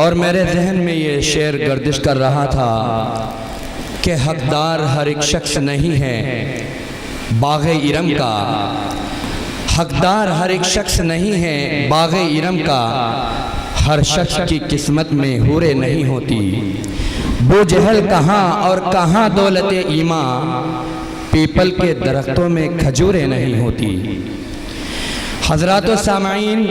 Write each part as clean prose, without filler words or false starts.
اور میرے ذہن میں یہ شعر گردش کر رہا تھا کہ حقدار ہر ایک شخص نہیں ہے باغ ارم کا، حقدار ہر ایک شخص نہیں ہے باغ ارم کا، ہر شخص کی قسمت میں حوریں نہیں ہوتی، بو جہل کہاں اور کہاں دولت ایمان، پیپل کے درختوں میں کھجوریں نہیں ہوتی۔ حضرات و سامعین،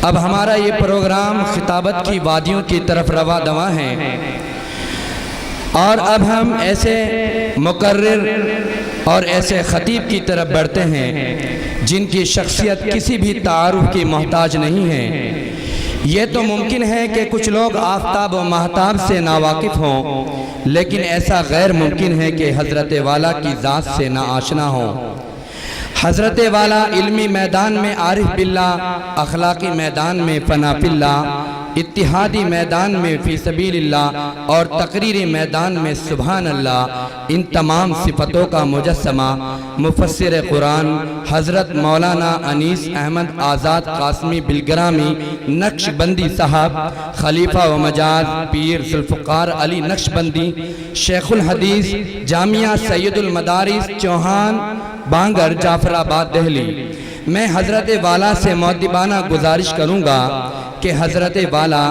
اب ہمارا یہ پروگرام خطابت کی وادیوں کی طرف رواں دواں ہے، اور اب ہم ایسے مقرر اور ایسے خطیب کی طرف بڑھتے ہیں جن کی شخصیت کسی بھی تعارف کی محتاج نہیں ہے۔ یہ تو ممکن ہے کہ کچھ لوگ آفتاب و مہتاب سے ناواقف ہوں، لیکن ایسا غیر ممکن ہے کہ حضرت والا کی ذات سے نا آشنا ہوں۔ حضرت والا علمی میدان میں عارف باللہ، اخلاقی میدان میں فنا باللہ، اتحادی میدان میں فی سبیل اللہ، اور تقریری میدان میں سبحان اللہ، ان تمام صفتوں کا مجسمہ مفسر قرآن حضرت مولانا انیس احمد آزاد قاسمی بلگرامی نقش بندی صاحب، خلیفہ و مجاز پیر ذوالفقار علی نقش بندی، شیخ الحدیث جامعہ سید المدارس چوہان بانگر جعفر آباد دہلی۔ میں حضرت والا سے مؤدبانہ گزارش کروں گا کہ حضرت والا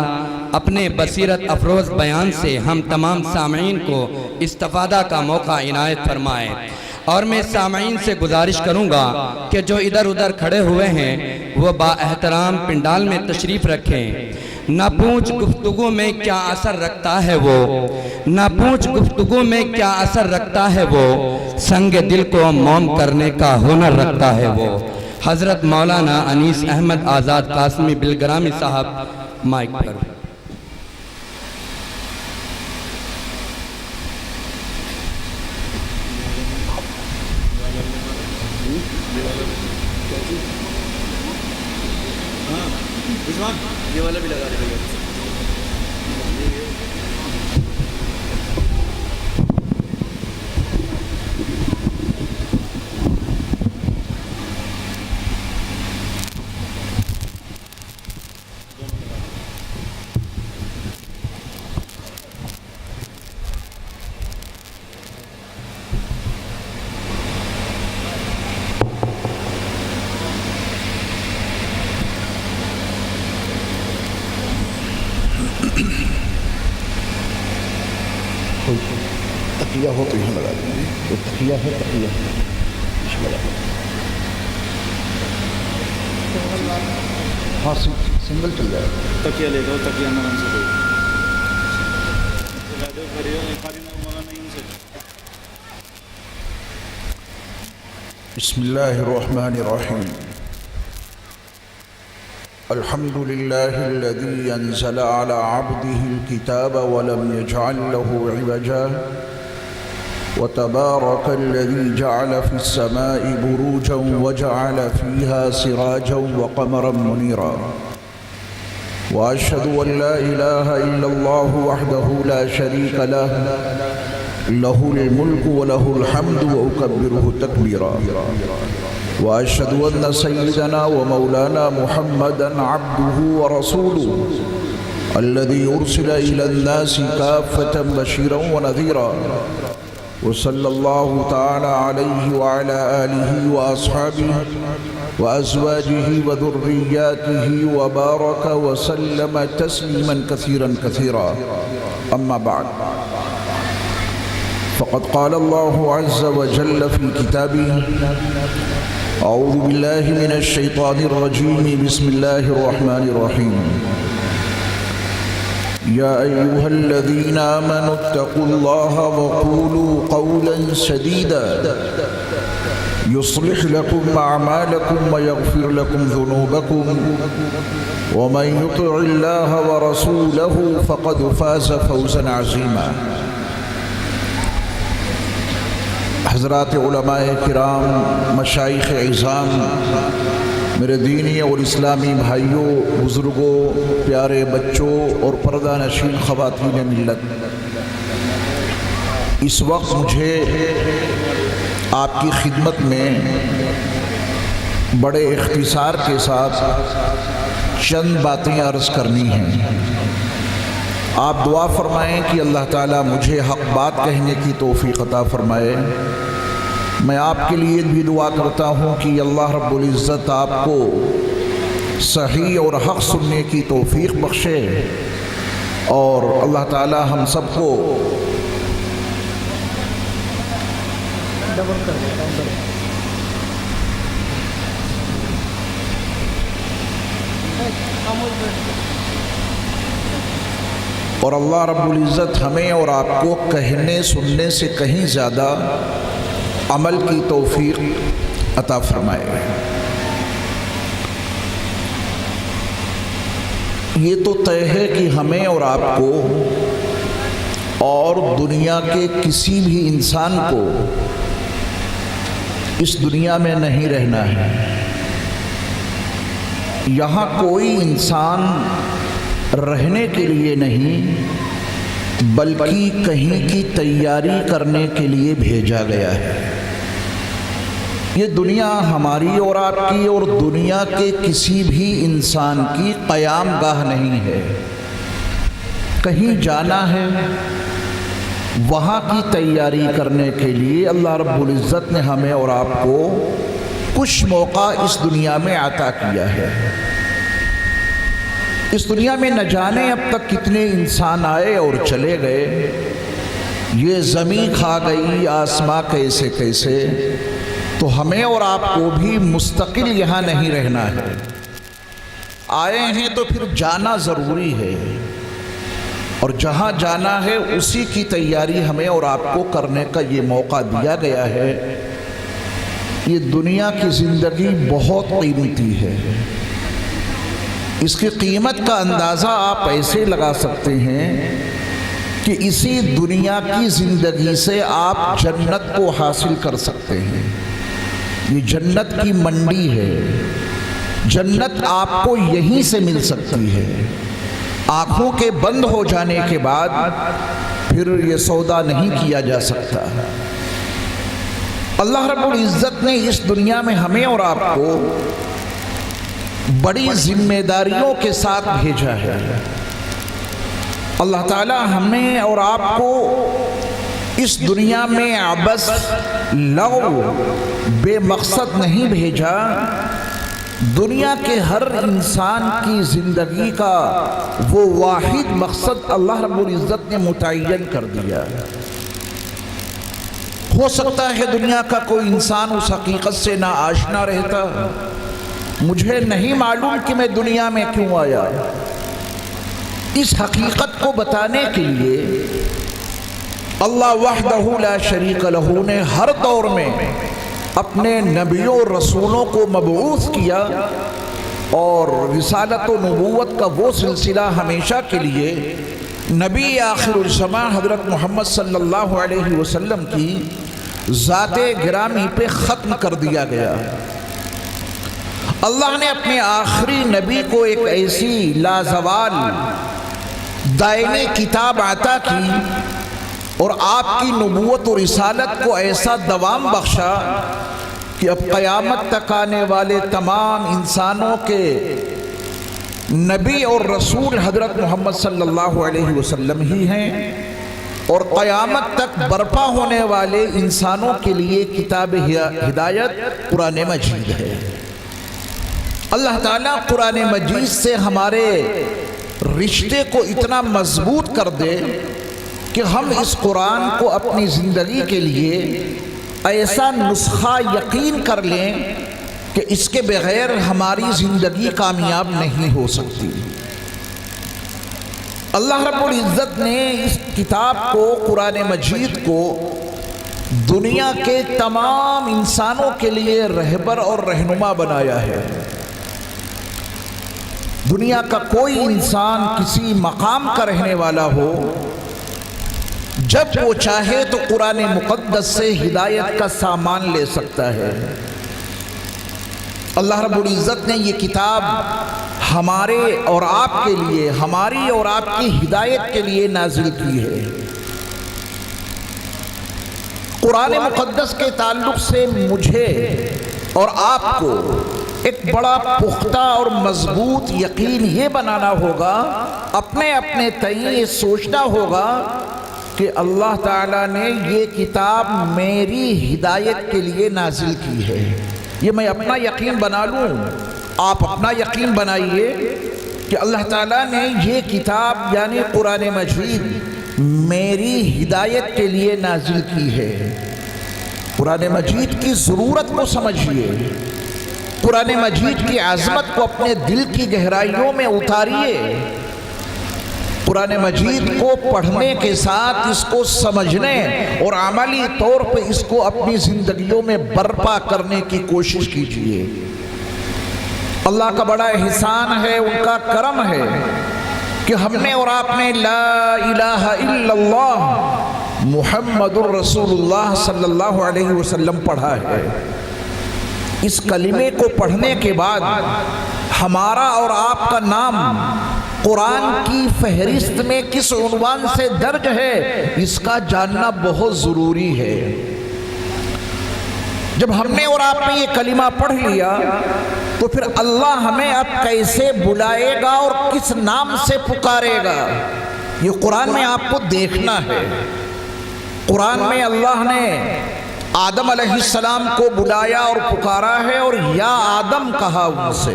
اپنے بصیرت افروز بیان سے ہم تمام سامعین کو استفادہ کا موقع عنایت فرمائے، اور میں سامعین سے گزارش کروں گا کہ جو ادھر ادھر کھڑے ہوئے ہیں وہ با احترام پنڈال میں تشریف رکھیں۔ نہ پوچھ گفتگو میں کیا اثر رکھتا ہے وہ، نہ پوچھ گفتگو میں کیا اثر رکھتا ہے وہ، سنگ دل کو موم کرنے کا ہنر رکھتا ہے وہ۔ حضرت مولانا انیس احمد آزاد قاسمی بلگرامی صاحب، مائک پر۔ یہ والا بھی لگا دے گا۔ تقیہ ہو تو یہاں لگا دیں، جو تقیہ ہے تقیہ لگا دیں۔ ہاں سنگل چل جائے گا، تقیہ لے دو، تقیہ نرم سے دو۔ بسم اللہ الرحمن الرحیم۔ الحمد لله الذي أنزل على عبده الكتاب ولم يجعل له عوجا، وتبارك الذي جعل في السماء بروجا وجعل فيها سراجا وقمرا منيرا، وأشهد أن لا إله إلا الله وحده لا شريك له، له الملك وله الحمد وأكبره تكبيرا، وأشهد أن سيدنا ومولانا محمدا عبده ورسوله الذي أرسل إلى الناس كافة بشيرا ونذيرا، وصلى الله تعالى عليه وعلى آله وأصحابه وأزواجه وذرياته وبارك وسلم تسليما كثيرا كثيرا، أما بعد، فقد قال الله عز وجل في كتابه: أعوذ بالله من الشيطان الرجيم، بسم الله الرحمن الرحيم، يا أيها الذين آمنوا اتقوا الله وقولوا قولا سديدا يصلح لكم أعمالكم ويغفر لكم ذنوبكم، ومن يطع الله ورسوله فقد فاز فوزا عظيما۔ حضرات علماء کرام، مشائخ عظام، میرے دینی اور اسلامی بھائیوں، بزرگوں، پیارے بچوں اور پردہ نشین خواتین ملت، اس وقت مجھے آپ کی خدمت میں بڑے اختصار کے ساتھ چند باتیں عرض کرنی ہیں۔ آپ دعا فرمائیں کہ اللہ تعالیٰ مجھے حق بات کہنے کی توفیق عطا فرمائے۔ میں آپ کے لیے بھی دعا کرتا ہوں کہ اللہ رب العزت آپ کو صحیح اور حق سننے کی توفیق بخشے، اور اللہ تعالیٰ ہم سب کو اور اللہ رب العزت ہمیں اور آپ کو کہنے سننے سے کہیں زیادہ عمل کی توفیق عطا فرمائے۔ یہ تو طے ہے کہ ہمیں اور آپ کو اور دنیا کے کسی بھی انسان کو اس دنیا میں نہیں رہنا ہے۔ یہاں کوئی انسان رہنے کے لیے نہیں بلکہ کہیں کی تیاری کرنے کے لیے بھیجا گیا ہے۔ یہ دنیا ہماری اور آپ کی اور دنیا کے کسی بھی انسان کی قیام گاہ نہیں ہے۔ کہیں جانا ہے، وہاں کی تیاری کرنے کے لیے اللہ رب العزت نے ہمیں اور آپ کو کچھ موقع اس دنیا میں عطا کیا ہے۔ اس دنیا میں نہ جانے اب تک کتنے انسان آئے اور چلے گئے، یہ زمین کھا گئی آسماں کیسے کیسے، تو ہمیں اور آپ کو بھی مستقل یہاں نہیں رہنا ہے۔ آئے ہیں تو پھر جانا ضروری ہے، اور جہاں جانا ہے اسی کی تیاری ہمیں اور آپ کو کرنے کا یہ موقع دیا گیا ہے۔ یہ دنیا کی زندگی بہت قیمتی ہے۔ اس کی قیمت کا اندازہ آپ ایسے لگا سکتے ہیں کہ اسی دنیا کی زندگی سے آپ جنت کو حاصل کر سکتے ہیں۔ یہ جنت کی منڈی ہے، جنت آپ کو یہیں سے مل سکتی ہے۔ آنکھوں کے بند ہو جانے کے بعد پھر یہ سودا نہیں کیا جا سکتا۔ اللہ رب العزت نے اس دنیا میں ہمیں اور آپ کو بڑی ذمہ داریوں کے ساتھ بھیجا ہے۔ اللہ تعالی ہمیں اور آپ کو اس دنیا میں عبث لغو بے مقصد نہیں بھیجا۔ دنیا کے ہر انسان کی زندگی کا وہ واحد مقصد اللہ رب العزت نے متعین کر دیا۔ ہو سکتا ہے دنیا کا کوئی انسان اس حقیقت سے نا آشنا رہتا، مجھے نہیں معلوم کہ میں دنیا میں کیوں آیا۔ اس حقیقت کو بتانے کے لیے اللہ وحدہ لا شریک لہ نے ہر دور میں اپنے نبیوں اور رسولوں کو مبعوث کیا، اور رسالت و نبوت کا وہ سلسلہ ہمیشہ کے لیے نبی آخر الزماں حضرت محمد صلی اللہ علیہ وسلم کی ذات گرامی پہ ختم کر دیا گیا۔ اللہ نے اپنے آخری نبی کو ایک ایسی لازوال دائمی کتاب عطا کی، اور آپ کی نبوت و رسالت کو ایسا دوام بخشا کہ اب قیامت تک آنے والے تمام انسانوں کے نبی اور رسول حضرت محمد صلی اللہ علیہ وسلم ہی ہیں، اور قیامت تک برپا ہونے والے انسانوں کے لیے کتاب ہدایت قرآن مجید ہے۔ اللہ تعالیٰ قرآن مجید سے ہمارے رشتے کو اتنا مضبوط کر دے کہ ہم اس قرآن کو اپنی زندگی کے لیے ایسا نسخہ یقین کر لیں کہ اس کے بغیر ہماری زندگی کامیاب نہیں ہو سکتی۔ اللہ رب العزت نے اس کتاب کو، قرآن مجید کو، دنیا کے تمام انسانوں کے لیے رہبر اور رہنما بنایا ہے۔ دنیا کا کوئی انسان کسی مقام کا رہنے والا ہو، جب وہ چاہے تو قرآن مقدس سے ہدایت کا سامان لے سکتا ہے۔ اللہ رب العزت نے یہ کتاب ہمارے اور آپ کے لیے، ہماری اور آپ کی ہدایت کے لیے نازل کی ہے۔ قرآن مقدس کے تعلق سے مجھے اور آپ کو ایک بڑا پختہ اور مضبوط یقین یہ بنانا ہوگا، اپنے اپنے تئیں یہ سوچنا ہوگا کہ اللہ تعالیٰ نے یہ کتاب میری ہدایت کے لیے نازل کی ہے۔ یہ میں اپنا یقین بنا لوں، آپ اپنا یقین بنائیے کہ اللہ تعالیٰ نے یہ کتاب یعنی قرآن مجید میری ہدایت کے لیے نازل کی ہے۔ قرآن مجید کی ضرورت کو سمجھیے، قرآن مجید کی عظمت کو اپنے دل کی گہرائیوں میں اتاریے، قرآن مجید کو پڑھنے کے ساتھ اس کو سمجھنے اور عملی طور پہ اس کو اپنی زندگیوں میں برپا کرنے کی کوشش کیجیے۔ اللہ کا بڑا احسان ہے، ان کا کرم ہے کہ ہم نے اور آپ نے لا الہ الا اللہ محمد الرسول اللہ صلی اللہ علیہ وسلم پڑھا ہے۔ اس کلمے کو پڑھنے کے بعد ہمارا اور آپ کا نام قرآن کی فہرست میں کس عنوان سے درج ہے اس کا جاننا بہت ضروری ہے۔ جب ہم نے اور آپ نے یہ کلمہ پڑھ لیا تو پھر اللہ ہمیں اب کیسے بلائے گا اور کس نام سے پکارے گا، یہ قرآن میں آپ کو دیکھنا ہے۔ قرآن میں اللہ نے آدم علیہ السلام کو بلایا اور پکارا ہے اور یا آدم کہا ان سے۔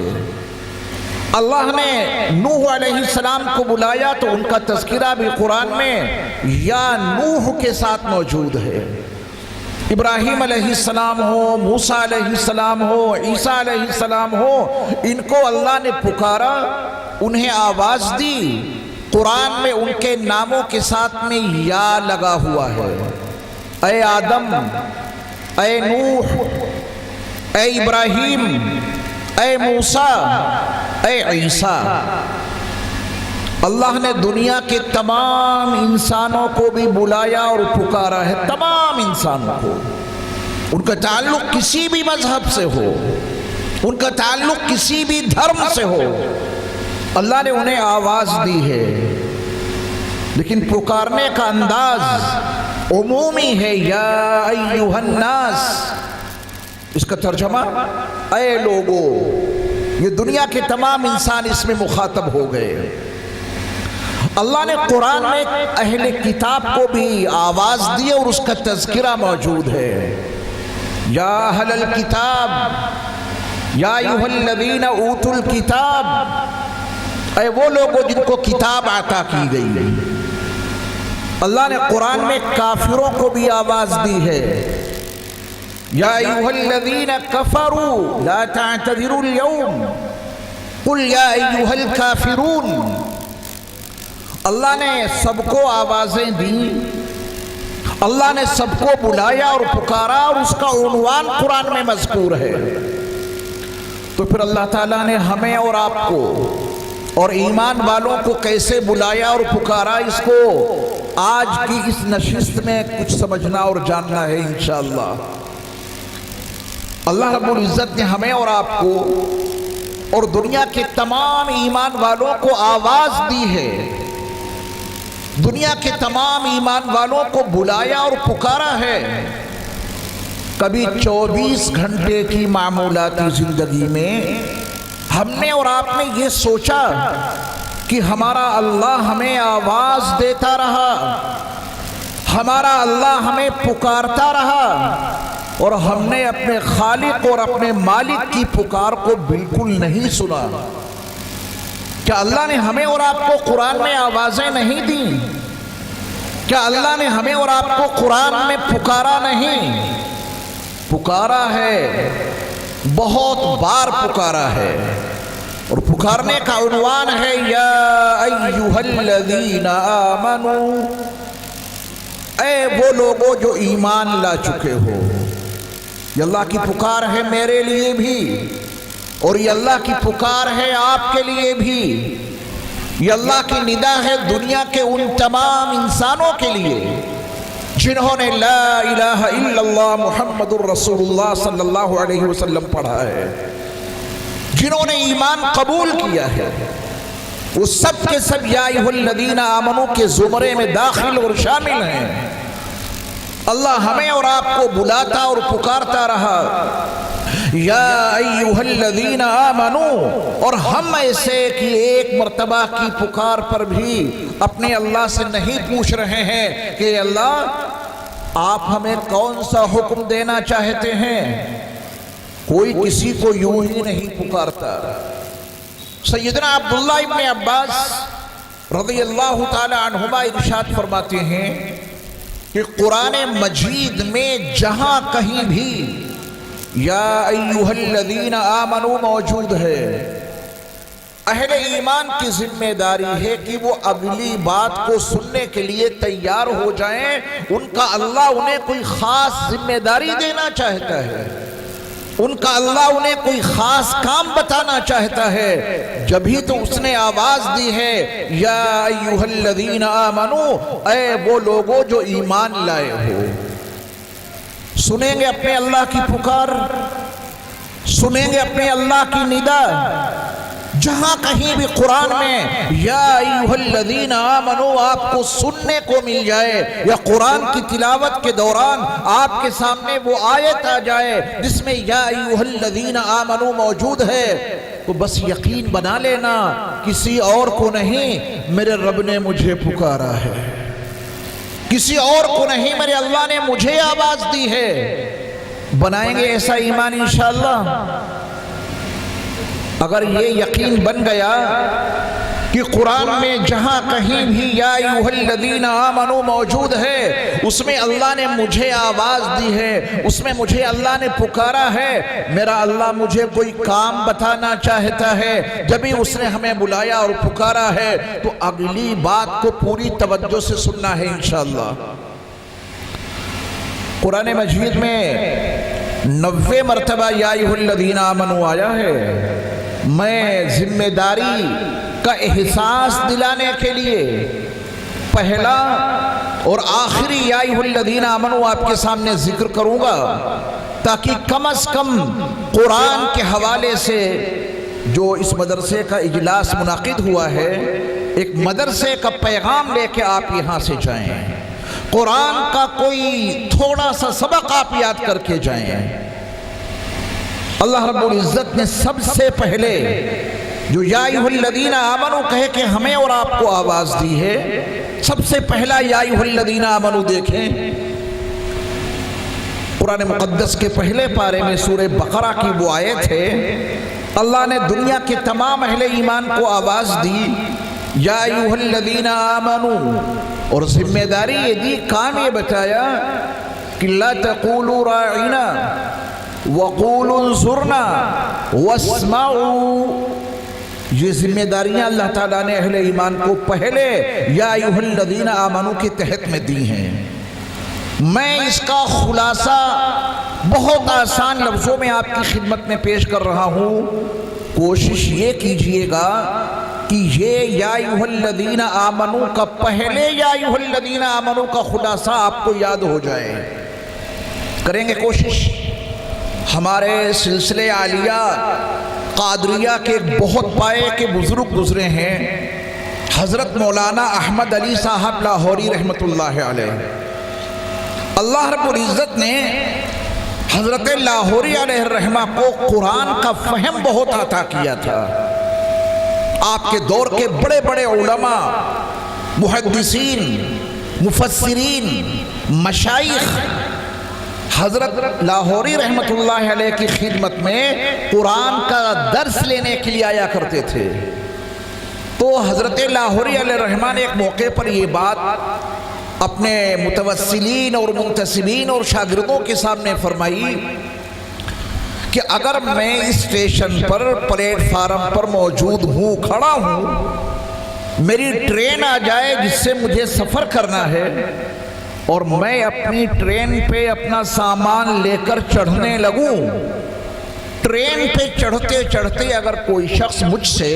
اللہ نے نوح علیہ السلام کو بلایا تو ان کا تذکرہ بھی قرآن میں یا نوح کے ساتھ موجود ہے۔ ابراہیم علیہ السلام ہو، موسیٰ علیہ السلام ہو، عیسیٰ علیہ السلام ہو، ان کو اللہ نے پکارا، انہیں آواز دی، قرآن میں ان کے ناموں کے ساتھ میں یا لگا ہوا ہے۔ اے آدم، اے نوح، اے ابراہیم، اے موسیٰ، اے عیسیٰ۔ اللہ نے دنیا کے تمام انسانوں کو بھی بلایا اور پکارا ہے، تمام انسانوں کو، ان کا تعلق کسی بھی مذہب سے ہو، ان کا تعلق کسی بھی دھرم سے ہو، اللہ نے انہیں آواز دی ہے، لیکن پکارنے کا انداز عمومی ہے، یا ایھا الناس۔ اس کا ترجمہ اے لوگو، یہ دنیا کے تمام انسان اس میں مخاطب ہو گئے۔ اللہ نے قرآن میں اہل کتاب کو بھی آواز دی اور اس کا تذکرہ موجود ہے۔ یا اہل الکتاب، یا ایھا الذین اوتوا الکتاب، اے وہ لوگوں جن کو کتاب عطا کی گئی۔ اللہ نے قرآن میں کافروں کو بھی آواز دی ہے۔ یا ایھا الذین کفروا لا تعتذروا اليوم قل یا ایھا الکافرون۔ اللہ نے سب کو آوازیں دیں، اللہ نے سب کو بلایا اور پکارا اور اس کا عنوان قرآن میں مذکور ہے۔ تو پھر اللہ تعالیٰ نے ہمیں اور آپ کو اور ایمان والوں کو کیسے بلایا اور پکارا، اس کو آج کی اس نشست میں کچھ سمجھنا اور جاننا ہے انشاءاللہ۔ اللہ رب العزت نے ہمیں اور آپ کو اور دنیا کے تمام ایمان والوں کو آواز دی ہے، دنیا کے تمام ایمان والوں کو بلایا اور پکارا ہے۔ کبھی 24 گھنٹے کی معمولاتی زندگی میں ہم نے اور آپ نے یہ سوچا کہ ہمارا اللہ ہمیں آواز دیتا رہا، ہمارا اللہ ہمیں پکارتا رہا اور ہم نے اپنے خالق اور اپنے مالک کی پکار کو بالکل نہیں سنا؟ کیا اللہ نے ہمیں اور آپ کو قرآن میں آوازیں نہیں دیں؟ کیا اللہ نے ہمیں اور آپ کو قرآن میں پکارا نہیں؟ پکارا ہے، بہت بار پکارا ہے، اور پکارنے کا عنوان ہے یا ایھا الذین آمنوا، اے وہ لوگوں جو ایمان لا چکے ہو۔ یہ اللہ کی پکار ہے میرے لیے بھی، اور یہ اللہ کی پکار ہے آپ کے لیے بھی، یہ اللہ کی ندا ہے دنیا کے ان تمام انسانوں کے لیے جنہوں نے لا الہ الا اللہ محمد الرسول اللہ صلی اللہ علیہ وسلم پڑھا ہے، جنہوں نے ایمان قبول کیا ہے، وہ سب کے سب یا ایھا الذین آمنوا کے زمرے میں داخل اور شامل ہیں۔ اللہ ہمیں اور آپ کو بلاتا اور پکارتا رہا، یا ایھا الذین آمنوا، اور ہم ایسے کہ ایک مرتبہ کی پکار پر بھی اپنے اللہ سے نہیں پوچھ رہے ہیں کہ اللہ آپ ہمیں کون سا حکم دینا چاہتے ہیں. کوئی کسی کو یوں ہی نہیں پکارتا. سیدنا عبداللہ ابن عباس رضی اللہ تعالی عنہما ارشاد فرماتے ہیں کہ قرآن مجید میں جہاں کہیں بھی یا ایھا الذین آمنوا موجود ہے، اہل ایمان کی ذمہ داری ہے کہ وہ اگلی بات کو سننے کے لیے تیار ہو جائیں. ان کا اللہ انہیں کوئی خاص ذمہ داری دینا چاہتا ہے، ان کا اللہ انہیں کوئی خاص کام بتانا چاہتا ہے. جبھی تو اس نے آواز دی ہے یا ایھا الذین آمنوا، اے وہ لوگوں جو ایمان لائے ہو. سنیں گے اپنے اللہ کی پکار، سنیں گے اپنے اللہ کی ندا. جہاں کہیں بھی قرآن میں یا ایھا الذین آمنوا آپ کو سننے کو مل جائے، یا قرآن کی تلاوت کے دوران آپ کے سامنے وہ آیت آ جائے جس میں یا ایھا الذین آمنوا موجود ہے، تو بس یقین بنا لینا کسی اور کو نہیں، میرے رب نے مجھے پکارا ہے، کسی اور کو نہیں، میرے اللہ نے مجھے آواز دی ہے. بنائیں گے ایسا ایمان انشاءاللہ. اگر یہ یقین بن گیا کہ قرآن میں جہاں کہیں بھی یا ایھا الذین آمنوا موجود ہے، اس میں اللہ نے مجھے آواز دی ہے، اس میں مجھے اللہ نے پکارا ہے، میرا اللہ مجھے کوئی کام بتانا چاہتا ہے، جبھی اس نے ہمیں بلایا اور پکارا ہے تو اگلی بات کو پوری توجہ سے سننا ہے انشاءاللہ. قرآن مجید میں 90 مرتبہ یا ایھا الذین آمنوا آیا ہے. میں ذمہ داری کا احساس دلانے کے لیے پہلا اور آخری یا ایھا الذین آمنوا آپ کے سامنے ذکر کروں گا، تاکہ کم از کم قرآن کے حوالے سے جو اس مدرسے کا اجلاس منعقد ہوا ہے، ایک مدرسے کا پیغام لے کے آپ یہاں سے جائیں، قرآن کا کوئی تھوڑا سا سبق آپ یاد کر کے جائیں. اللہ رب العزت نے سب سے پہلے جو یا ایھا الذین آمنوا کہے کہ ہمیں اور آپ کو آواز دی ہے، سب سے پہلا یا ایھا الذین آمنوا دیکھیں قرآن مقدس کے پہلے پارے میں سورہ بقرہ کی وہ آیت ہے. اللہ نے دنیا کے تمام اہل ایمان کو آواز دی یا ایھا الذین آمنوا، اور ذمہ داری یہ دی، کام یہ بتایا کہ لا تقولوا راعنا وقولوا انظرنا واسمعوا. یہ ذمہ داریاں اللہ تعالیٰ نے اہل ایمان کو پہلے یا ایھا الذین آمنوا کے تحت میں دی ہیں. میں اس کا خلاصہ بہت آسان لفظوں میں آپ کی خدمت میں پیش کر رہا ہوں. کوشش یہ کیجئے گا کہ یہ یا ایھا الذین آمنوا کا پہلے یا ایھا الذین آمنوا کا خلاصہ آپ کو یاد ہو جائے. کریں گے کوشش. ہمارے سلسلے عالیہ قادریہ کے ایک بہت پائے کے بزرگ گزرے ہیں، حضرت مولانا احمد علی صاحب لاہوری رحمت اللہ علیہ. اللہ رب العزت نے حضرت لاہوری علیہ الرحمہ کو قرآن کا فہم بہت عطا کیا تھا. آپ کے دور کے بڑے بڑے علماء، محدثین، مفسرین، مشائخ حضرت لاہوری رحمت اللہ علیہ کی خدمت میں قرآن کا درس لینے کے لیے آیا کرتے تھے. تو حضرت لاہوری علیہ الرحمہ نے ایک موقع پر یہ بات اپنے متوسلین اور منتسبین اور شاگردوں کے سامنے فرمائی کہ اگر میں اسٹیشن پر پلیٹ فارم پر موجود ہوں، کھڑا ہوں، میری ٹرین آ جائے جس سے مجھے سفر کرنا ہے، اور میں اپنی ٹرین پہ اپنا سامان لے کر چڑھنے لگوں، ٹرین پہ چڑھتے چڑھتے اگر کوئی شخص مجھ سے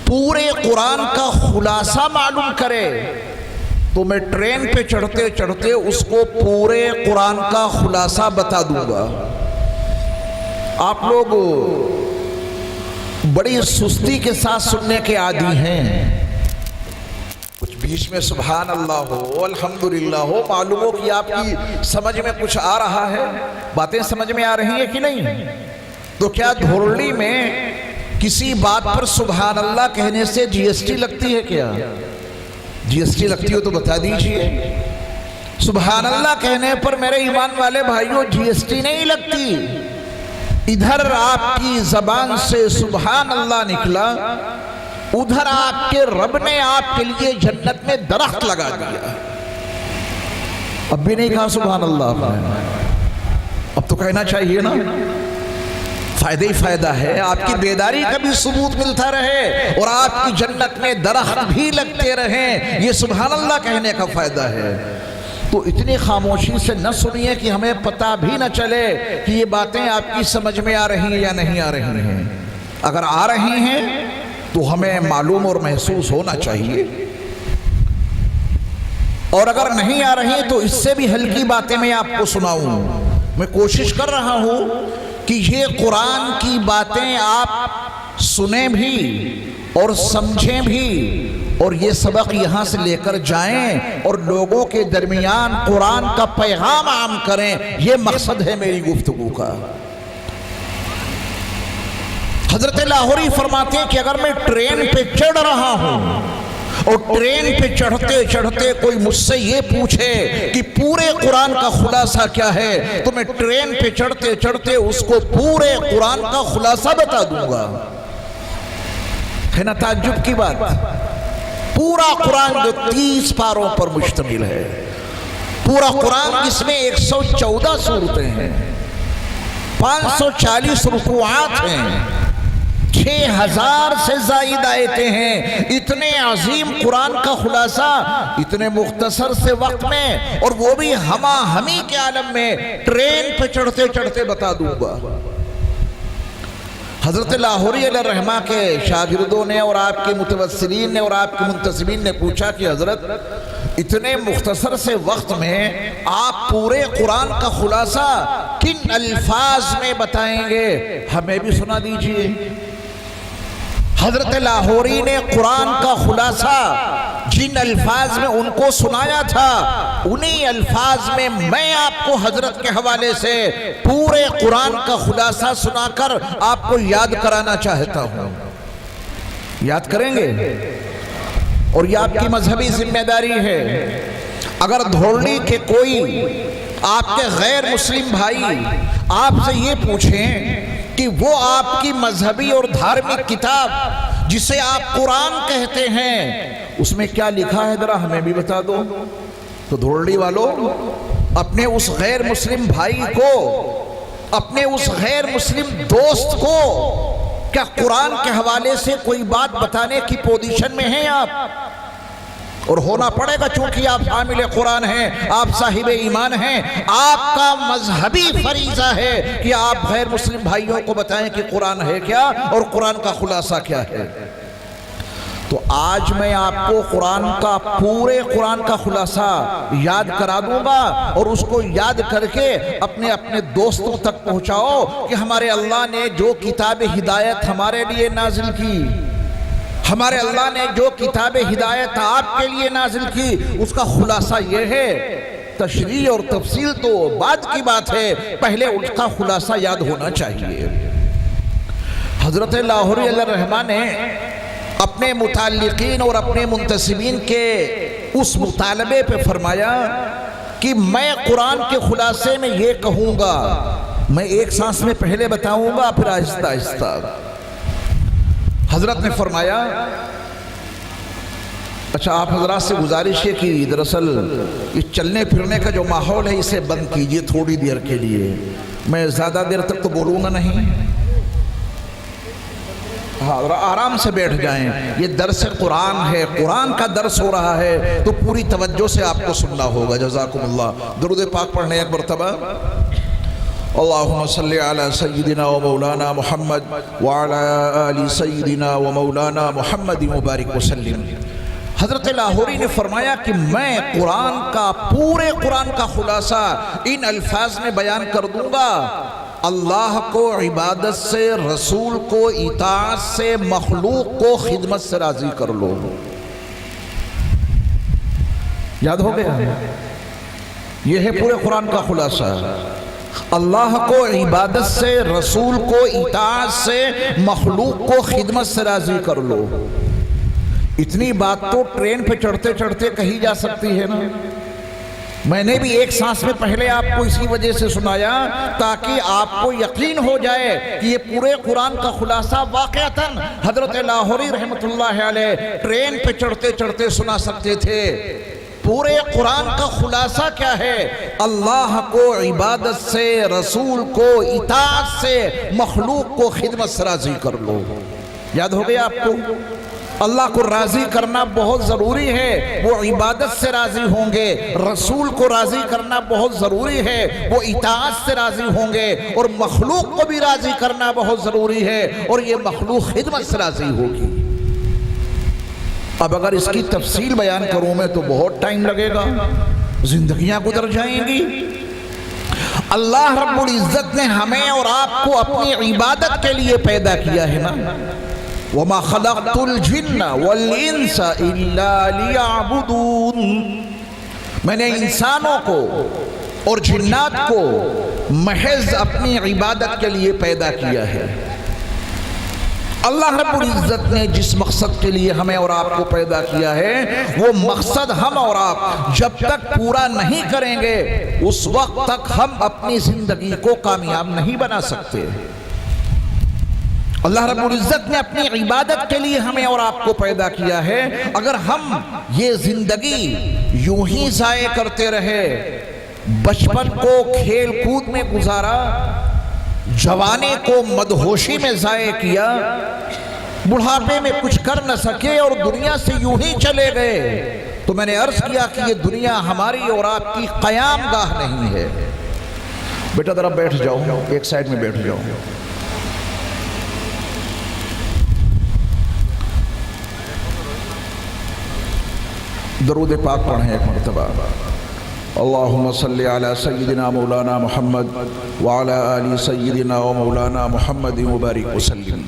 پورے قرآن کا خلاصہ معلوم کرے تو میں ٹرین پہ چڑھتے چڑھتے اس کو پورے قرآن کا خلاصہ بتا دوں گا. آپ لوگ بڑی سستی کے ساتھ سننے کے عادی ہیں، کچھ بیچ میں سبحان اللہ ہو، الحمدللہ ہو، معلوم ہو کہ آپ کی سمجھ میں کچھ آ رہا ہے. باتیں سمجھ میں آ رہی ہیں کہ نہیں؟ تو کیا دھورلی میں کسی بات پر سبحان اللہ کہنے سے جی ایس ٹی لگتی ہے کیا؟ جی ایس ٹی لگتی ہو تو بتا دیجئے۔ سبحان اللہ کہنے پر میرے ایمان والے بھائیوں جی ایس ٹی نہیں لگتی۔ ادھر آپ کی زبان سے سبحان اللہ نکلا، ادھر آپ کے رب نے آپ کے لیے جنت میں درخت لگا دیا۔ اب بھی نہیں کہا سبحان اللہ آپ نے، اب تو کہنا چاہیے نا۔ فائدہ ہی فائدہ ہے، آپ کی بیداری کا بھی ثبوت ملتا رہے اور آپ کی جنت میں درخت بھی لگتے رہیں، یہ سبحان اللہ کہنے کا فائدہ ہے۔ تو اتنی خاموشی سے نہ سنیے کہ ہمیں پتہ بھی نہ چلے کہ یہ باتیں آپ کی سمجھ میں آ رہی ہیں یا نہیں آ رہی ہیں۔ اگر آ رہی ہیں تو ہمیں معلوم اور محسوس ہونا چاہیے، اور اگر نہیں آ رہی تو اس سے بھی ہلکی باتیں میں آپ کو سناؤں۔ میں کوشش کر رہا ہوں کہ یہ قرآن کی باتیں آپ سنیں بھی اور سمجھیں بھی، اور یہ سبق یہاں سے لے کر جائیں اور لوگوں کے درمیان قرآن کا پیغام عام کریں، یہ مقصد ہے میری گفتگو کا۔ حضرت لاہوری فرماتے ہیں کہ اگر میں ٹرین پہ چڑھ رہا ہوں اور ٹرین پہ چڑھتے چڑھتے کوئی مجھ سے یہ پوچھے کہ پورے قرآن کا خلاصہ کیا ہے، تو میں ٹرین پہ چڑھتے چڑھتے اس کو پورے قرآن کا خلاصہ بتا دوں گا۔ ہے نا تعجب کی بات؟ پورا قرآن جو 30 پاروں پر مشتمل ہے، پورا قرآن جس میں 114 سورتیں ہیں، 540 رکوعات ہیں، 6000 سے زائد آیتیں ہیں، اتنے عظیم قرآن کا خلاصہ اتنے مختصر سے وقت میں، اور وہ بھی ہمیں کے عالم میں ٹرین پہ چڑھتے چڑھتے بتا دوں گا۔ حضرت لاہوری علیہ الرحمہ کے شاگردوں نے اور آپ کے متوسلین نے اور آپ کے منتسبین نے پوچھا کہ حضرت اتنے مختصر سے وقت میں آپ پورے قرآن کا خلاصہ کن الفاظ میں بتائیں گے، ہمیں بھی سنا دیجئے۔ حضرت لاہوری نے قرآن کا خلاصہ جن الفاظ میں ان کو سنایا تھا، انہی الفاظ میں میں آپ کو حضرت کے حوالے سے پورے قرآن کا خلاصہ سنا کر آپ کو یاد کرانا چاہتا ہوں۔ یاد کریں گے؟ اور یہ آپ کی مذہبی ذمہ داری ہے۔ اگر دھوڑی کے کوئی آپ کے غیر مسلم بھائی آپ سے یہ پوچھیں کہ وہ آپ کی مذہبی اور دھارمک کتاب جسے آپ قرآن کہتے ہیں اس میں کیا لکھا ہے ذرا ہمیں بھی بتا دو، تو دھوڑی والوں اپنے اس غیر مسلم بھائی کو، اپنے اس غیر مسلم دوست کو کیا قرآن کے حوالے سے کوئی بات بتانے کی پوزیشن میں ہیں آپ؟ اور ہونا پڑے گا، چونکہ آپ حامل قرآن ہیں، آپ صاحب ایمان ہیں، آپ کا مذہبی فریضہ ہے کہ آپ غیر مسلم بھائیوں کو بتائیں کہ قرآن ہے کیا اور قرآن کا خلاصہ کیا ہے۔ تو آج میں آپ کو قرآن کا پورے قرآن کا خلاصہ یاد کرا دوں گا، اور اس کو یاد کر کے اپنے اپنے دوستوں تک پہنچاؤ کہ ہمارے اللہ نے جو کتاب ہدایت ہمارے لیے نازل کی، ہمارے اللہ نے جو کتاب ہدایت آپ کے لیے نازل کی، اس کا خلاصہ یہ ہے۔ تشریح اور تفصیل تو بعد کی بات ہے، پہلے اس کا خلاصہ یاد ہونا چاہیے۔ حضرت لاہوری علیہ الرحمہ نے اپنے متعلقین اور اپنے منتسبین کے اس مطالبے پہ فرمایا کہ میں قرآن کے خلاصے میں یہ کہوں گا، میں ایک سانس میں پہلے بتاؤں گا پھر آہستہ آہستہ۔ حضرت نے فرمایا، اچھا آپ حضرات سے گزارش ہے کہ دراصل یہ چلنے پھرنے کا جو ماحول ہے اسے بند کیجئے تھوڑی دیر کے لیے، میں زیادہ دیر تک تو بولوں گا نہیں، ہاں آرام سے بیٹھ جائیں۔ یہ درس قرآن ہے، قرآن کا درس ہو رہا ہے تو پوری توجہ سے آپ کو سننا ہوگا۔ جزاکم اللہ۔ درود پاک پڑھنے ایک مرتبہ۔ اللہم صلی علی سیدنا و مولانا محمد وعلی آل سیدنا و مولانا محمد مبارک وسلم۔ حضرت لاہوری نے فرمایا کہ میں قرآن کا پورے قرآن کا خلاصہ ان الفاظ میں بیان کر دوں گا، اللہ کو عبادت سے، رسول کو اطاعت سے، مخلوق کو خدمت سے راضی کر لو۔ یاد ہو گیا؟ یہ ہے پورے قرآن کا خلاصہ۔ اللہ کو عبادت سے، رسول کو اطاعت سے، مخلوق کو خدمت سے راضی کر لو۔ اتنی بات تو ٹرین پہ چڑھتے چڑھتے کہی جا سکتی ہے نا۔ میں نے بھی ایک سانس میں پہلے آپ کو اسی وجہ سے سنایا تاکہ آپ کو یقین ہو جائے کہ یہ پورے قرآن کا خلاصہ واقعتاً حضرت لاہوری رحمت اللہ علیہ ٹرین پہ چڑھتے چڑھتے سنا سکتے تھے۔ پورے قرآن کا خلاصہ کیا ہے؟ اللہ کو عبادت سے، رسول کو اطاعت سے، مخلوق کو خدمت سے راضی کر لو۔ یاد ہو گیا آپ کو؟ اللہ کو راضی کرنا بہت ضروری ہے، وہ عبادت سے راضی ہوں گے۔ رسول کو راضی کرنا بہت ضروری ہے، وہ اطاعت سے راضی ہوں گے۔ اور مخلوق کو بھی راضی کرنا بہت ضروری ہے، اور یہ مخلوق خدمت سے راضی ہوگی۔ اب اگر اس کی تفصیل بیان کروں میں تو بہت ٹائم لگے گا، زندگیاں گزر جائیں گی۔ اللہ رب العزت نے ہمیں اور آپ کو اپنی عبادت کے لیے پیدا کیا ہے نا۔ وَمَا خَلَقْتُ الْجِنَّ وَالْإِنسَ إِلَّا لِيَعْبُدُونَ، میں نے انسانوں کو اور جنات کو محض اپنی عبادت کے لیے پیدا کیا ہے۔ اللہ رب العزت نے جس مقصد کے لیے ہمیں اور آپ کو پیدا کیا ہے، وہ مقصد ہم اور آپ جب تک پورا نہیں کریں گے اس وقت تک ہم اپنی زندگی کو کامیاب نہیں بنا سکتے۔ اللہ رب العزت نے اپنی عبادت کے لیے ہمیں اور آپ کو پیدا کیا ہے۔ اگر ہم یہ زندگی یوں ہی ضائع کرتے رہے، بچپن کو کھیل کود میں گزارا، جوانی کو مدہوشی میں ضائع کیا، بڑھاپے میں کچھ کر نہ سکے اور دنیا سے یوں ہی چلے گئے، تو میں نے عرض کیا کہ یہ دنیا ہماری اور آپ کی قیام گاہ نہیں ہے۔ بیٹا ذرا بیٹھ جاؤ، ایک سائیڈ میں بیٹھ جاؤ۔ درود پاک پڑھیں ایک مرتبہ۔ اللہم صلی علی سیدنا مولانا محمد وعلی آل سیدنا و مولانا محمد مبارک وسلم۔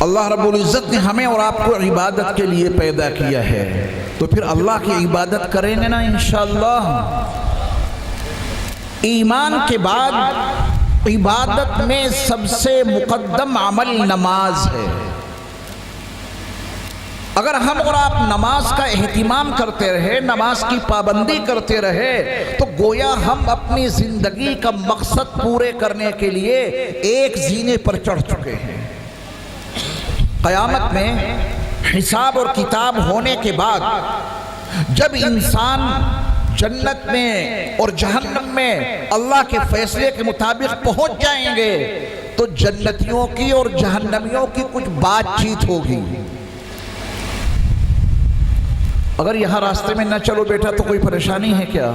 اللہ رب العزت نے ہمیں اور آپ کو عبادت کے لیے پیدا کیا ہے، تو پھر اللہ کی عبادت کریں گے نا انشاءاللہ۔ ایمان کے بعد عبادت میں سب سے مقدم عمل نماز ہے۔ اگر ہم اور آپ نماز کا اہتمام کرتے رہے، نماز کی پابندی کرتے رہے، تو گویا ہم اپنی زندگی کا مقصد پورے کرنے کے لیے ایک زینے پر چڑھ چکے ہیں۔ قیامت میں حساب اور کتاب ہونے کے بعد جب انسان جنت میں اور جہنم میں اللہ کے فیصلے کے مطابق پہنچ جائیں گے تو جنتیوں کی اور جہنمیوں کی کچھ بات چیت ہوگی۔ اگر یہاں راستے میں نہ چلو بیٹا تو کوئی پریشانی ہے کیا؟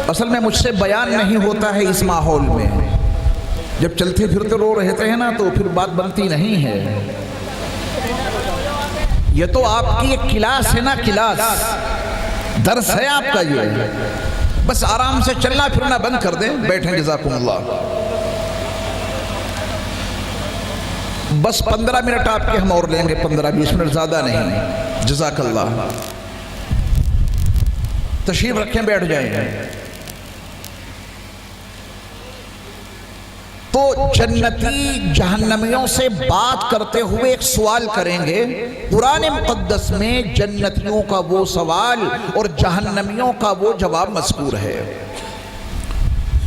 اصل میں مجھ سے بیان نہیں ہوتا ہے اس ماحول میں، جب چلتے پھرتے رو رہتے ہیں نا تو پھر بات بنتی نہیں ہے۔ یہ تو آپ کی ایک کلاس ہے نا، کلاس درس ہے آپ کا، یہ بس آرام سے چلنا پھرنا بند کر دیں، بیٹھیں جزاکم اللہ۔ بس 15 منٹ آپ کے ہم اور لیں گے، 15-20 منٹ زیادہ نہیں، جزاک اللہ۔ تشریف رکھیں، بیٹھ جائیں گے۔ تو جنتی جہنمیوں سے بات کرتے ہوئے ایک سوال کریں گے۔ قرآن مقدس میں جنتیوں کا وہ سوال اور جہنمیوں کا وہ جواب مذکور ہے۔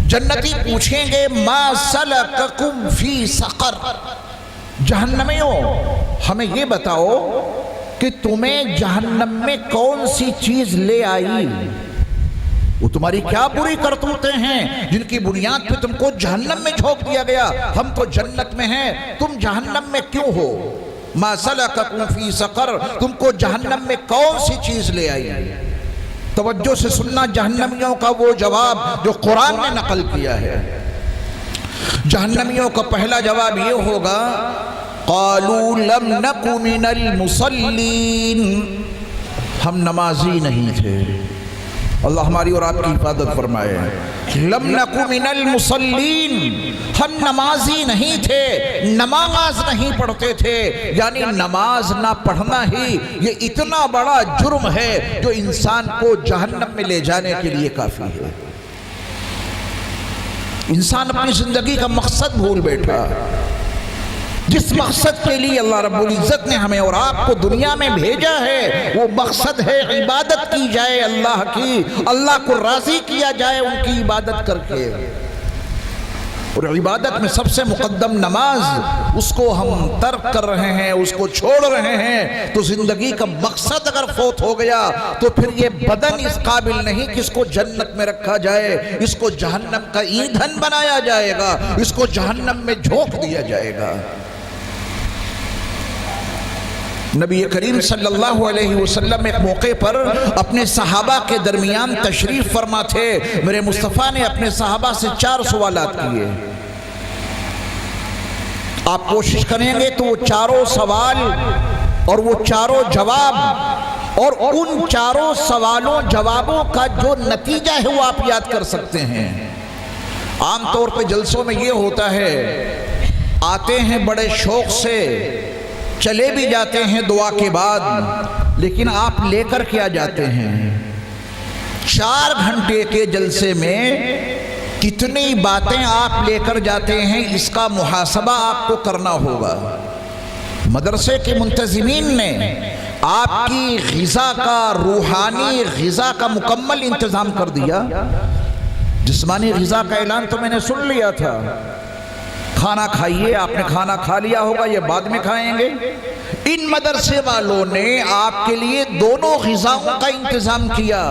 جنتی پوچھیں گے ما سلککم فی سقر، جہنمیوں ہمیں یہ بتاؤ کہ تمہیں جہنم میں کون سی چیز لے آئی، وہ تمہاری کیا بری کرتوتیں ہیں جن کی بنیاد پہ تم کو جہنم میں جھونک دیا گیا؟ ہم تو جنت میں ہیں، تم جہنم میں کیوں ہو؟ ما سلککم فی سقر، تم کو جہنم میں کون سی چیز لے آئی؟ توجہ سے سننا جہنمیوں کا وہ جواب جو قرآن نے نقل کیا ہے۔ جہنمیوں کا پہلا جواب یہ ہوگا، قالوا لم نک من المصلین، ہم نمازی نہیں تھے۔ اللہ ہماری اور آپ کی حفاظت فرمائے. لم نکو من المصلین، ہم نمازی نہیں تھے، نماز نہیں پڑھتے تھے. یعنی نماز نہ پڑھنا ہی یہ اتنا بڑا جرم ہے جو انسان کو جہنم میں لے جانے کے لیے کافی ہے. انسان اپنی زندگی کا مقصد بھول بیٹھا. جس مقصد کے لیے اللہ رب العزت نے ہمیں اور آپ کو دنیا میں بھیجا ہے وہ مقصد ہے عبادت کی جائے اللہ کی، اللہ کو راضی کیا جائے ان کی عبادت کر کے. اور عبادت میں سب سے مقدم نماز، اس کو ہم ترک کر رہے ہیں، اس کو چھوڑ رہے ہیں تو زندگی کا مقصد اگر فوت ہو گیا تو پھر یہ بدن اس قابل نہیں کہ اس کو جنت میں رکھا جائے، اس کو جہنم کا ایندھن بنایا جائے گا، اس کو جہنم میں جھونک دیا جائے گا. نبی کریم صلی اللہ علیہ وسلم ایک موقع پر اپنے صحابہ کے درمیان تشریف فرما تھے. میرے مصطفیٰ نے اپنے صحابہ سے 4 سوالات کیے. آپ کوشش کریں گے تو وہ 4 سوال اور وہ 4 جواب اور ان 4 سوالوں جوابوں کا جو نتیجہ ہے وہ آپ یاد کر سکتے ہیں. عام طور پہ جلسوں میں یہ ہوتا ہے، آتے ہیں بڑے شوق سے، چلے بھی جاتے ہیں دعا کے بعد، لیکن آپ لے کر کیا جاتے ہیں؟ 4 گھنٹے کے جلسے میں کتنی باتیں آپ لے کر جاتے ہیں، اس کا محاسبہ آپ کو کرنا ہوگا. مدرسے کے منتظمین نے آپ کی غذا کا، روحانی غذا کا مکمل انتظام کر دیا. جسمانی غذا کا اعلان تو میں نے سن لیا تھا، کھانا کھائیے، آپ نے کھانا کھا لیا ہوگا، یہ بعد میں کھائیں گے. ان مدرسے والوں نے آپ کے لیے دونوں غذاؤں کا انتظام کیا،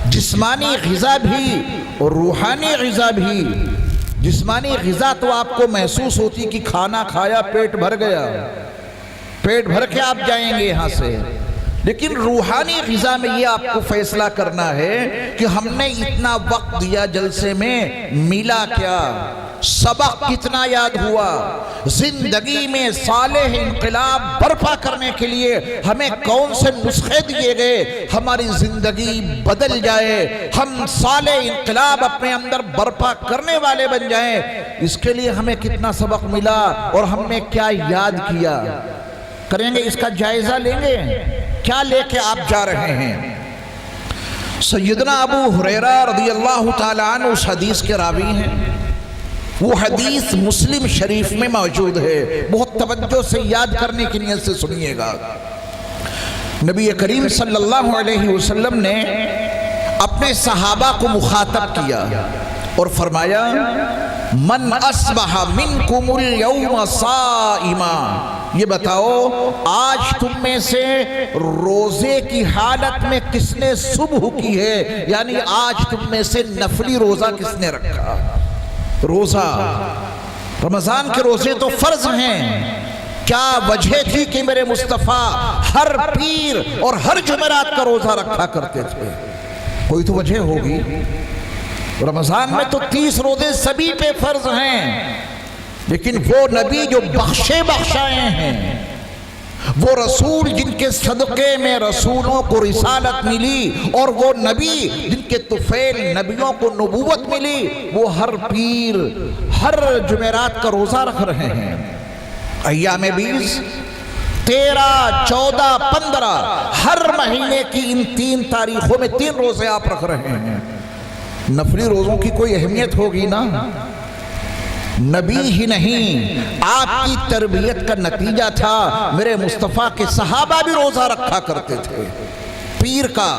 جسمانی غذا بھی اور روحانی غذا بھی. جسمانی غذا تو آپ کو محسوس ہوتی کہ کھانا کھایا، پیٹ بھر گیا، پیٹ بھر کے آپ جائیں گے یہاں سے. لیکن روحانی غذا میں یہ آپ کو فیصلہ کرنا ہے کہ ہم نے اتنا وقت دیا جلسے میں، ملا کیا، سبق کتنا یاد ہوا، زندگی میں صالح انقلاب برپا کرنے کے لیے ہمیں کون سے نسخے دیے گئے، ہماری زندگی بدل جائے، ہم صالح انقلاب اپنے اندر برپا کرنے والے بن جائیں. اس کے لیے ہمیں کتنا سبق ملا اور ہم نے کیا یاد کیا. کریں گے، اس کا جائزہ لیں گے. کیا لے کے آپ جا رہے ہیں؟ سیدنا ابو ہریرہ رضی اللہ تعالیٰ عنہ اس حدیث کے راوی ہیں. وہ حدیث مسلم شریف میں موجود ہے، بہت توجہ سے یاد کرنے کی نیت سے سنیے گا. نبی کریم صلی اللہ علیہ وسلم نے اپنے صحابہ کو مخاطب کیا اور فرمایا، من اصبح منکم اليوم صائما، یہ بتاؤ آج تم میں سے روزے کی حالت میں کس نے صبح کی ہے، یعنی آج تم میں سے نفلی روزہ کس نے رکھا. روزہ، رمضان کے روزے تو فرض ہیں. کیا وجہ تھی کہ میرے مصطفیٰ ہر پیر اور ہر جمعرات کا روزہ رکھا کرتے تھے؟ کوئی تو وجہ ہوگی. رمضان میں تو 30 روزے سبھی پہ فرض ہیں، لیکن وہ نبی جو بخشے بخشائے ہیں، وہ رسول جن کے صدقے میں رسولوں کو رسالت ملی، اور وہ نبی جن کے طفیل نبیوں کو نبوت ملی، وہ ہر پیر ہر جمعرات کا روزہ رکھ رہے ہیں. ایام 20، 13، 14، 15 ہر مہینے کی ان 3 تاریخوں میں 3 روزے آپ رکھ رہے ہیں. نفلی روزوں کی کوئی اہمیت ہوگی نا؟ نبی ہی نہیں، آپ کی تربیت کا نتیجہ تھا. میرے مصطفیٰ کے صحابہ بھی روزہ رکھا کرتے تھے، پیر کا،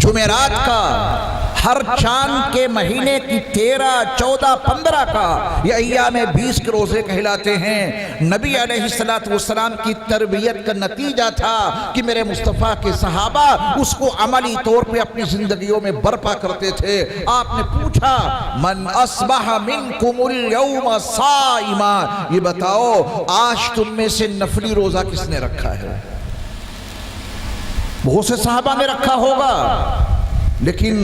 جمعرات کا، ہر چاند کے مہینے کی 13، 14، 15 کا. یہ ایام 20 کے روزے کہلاتے ہیں. نبی علیہ السلام کی تربیت کا نتیجہ تھا کہ میرے مصطفیٰ کے صحابہ اس کو عملی طور پہ اپنی زندگیوں میں برپا کرتے تھے. آپ نے پوچھا، من اصبح منکم اليوم صائما، یہ بتاؤ آج تم میں سے نفلی روزہ کس نے رکھا ہے؟ بہت سے صحابہ نے رکھا ہوگا، لیکن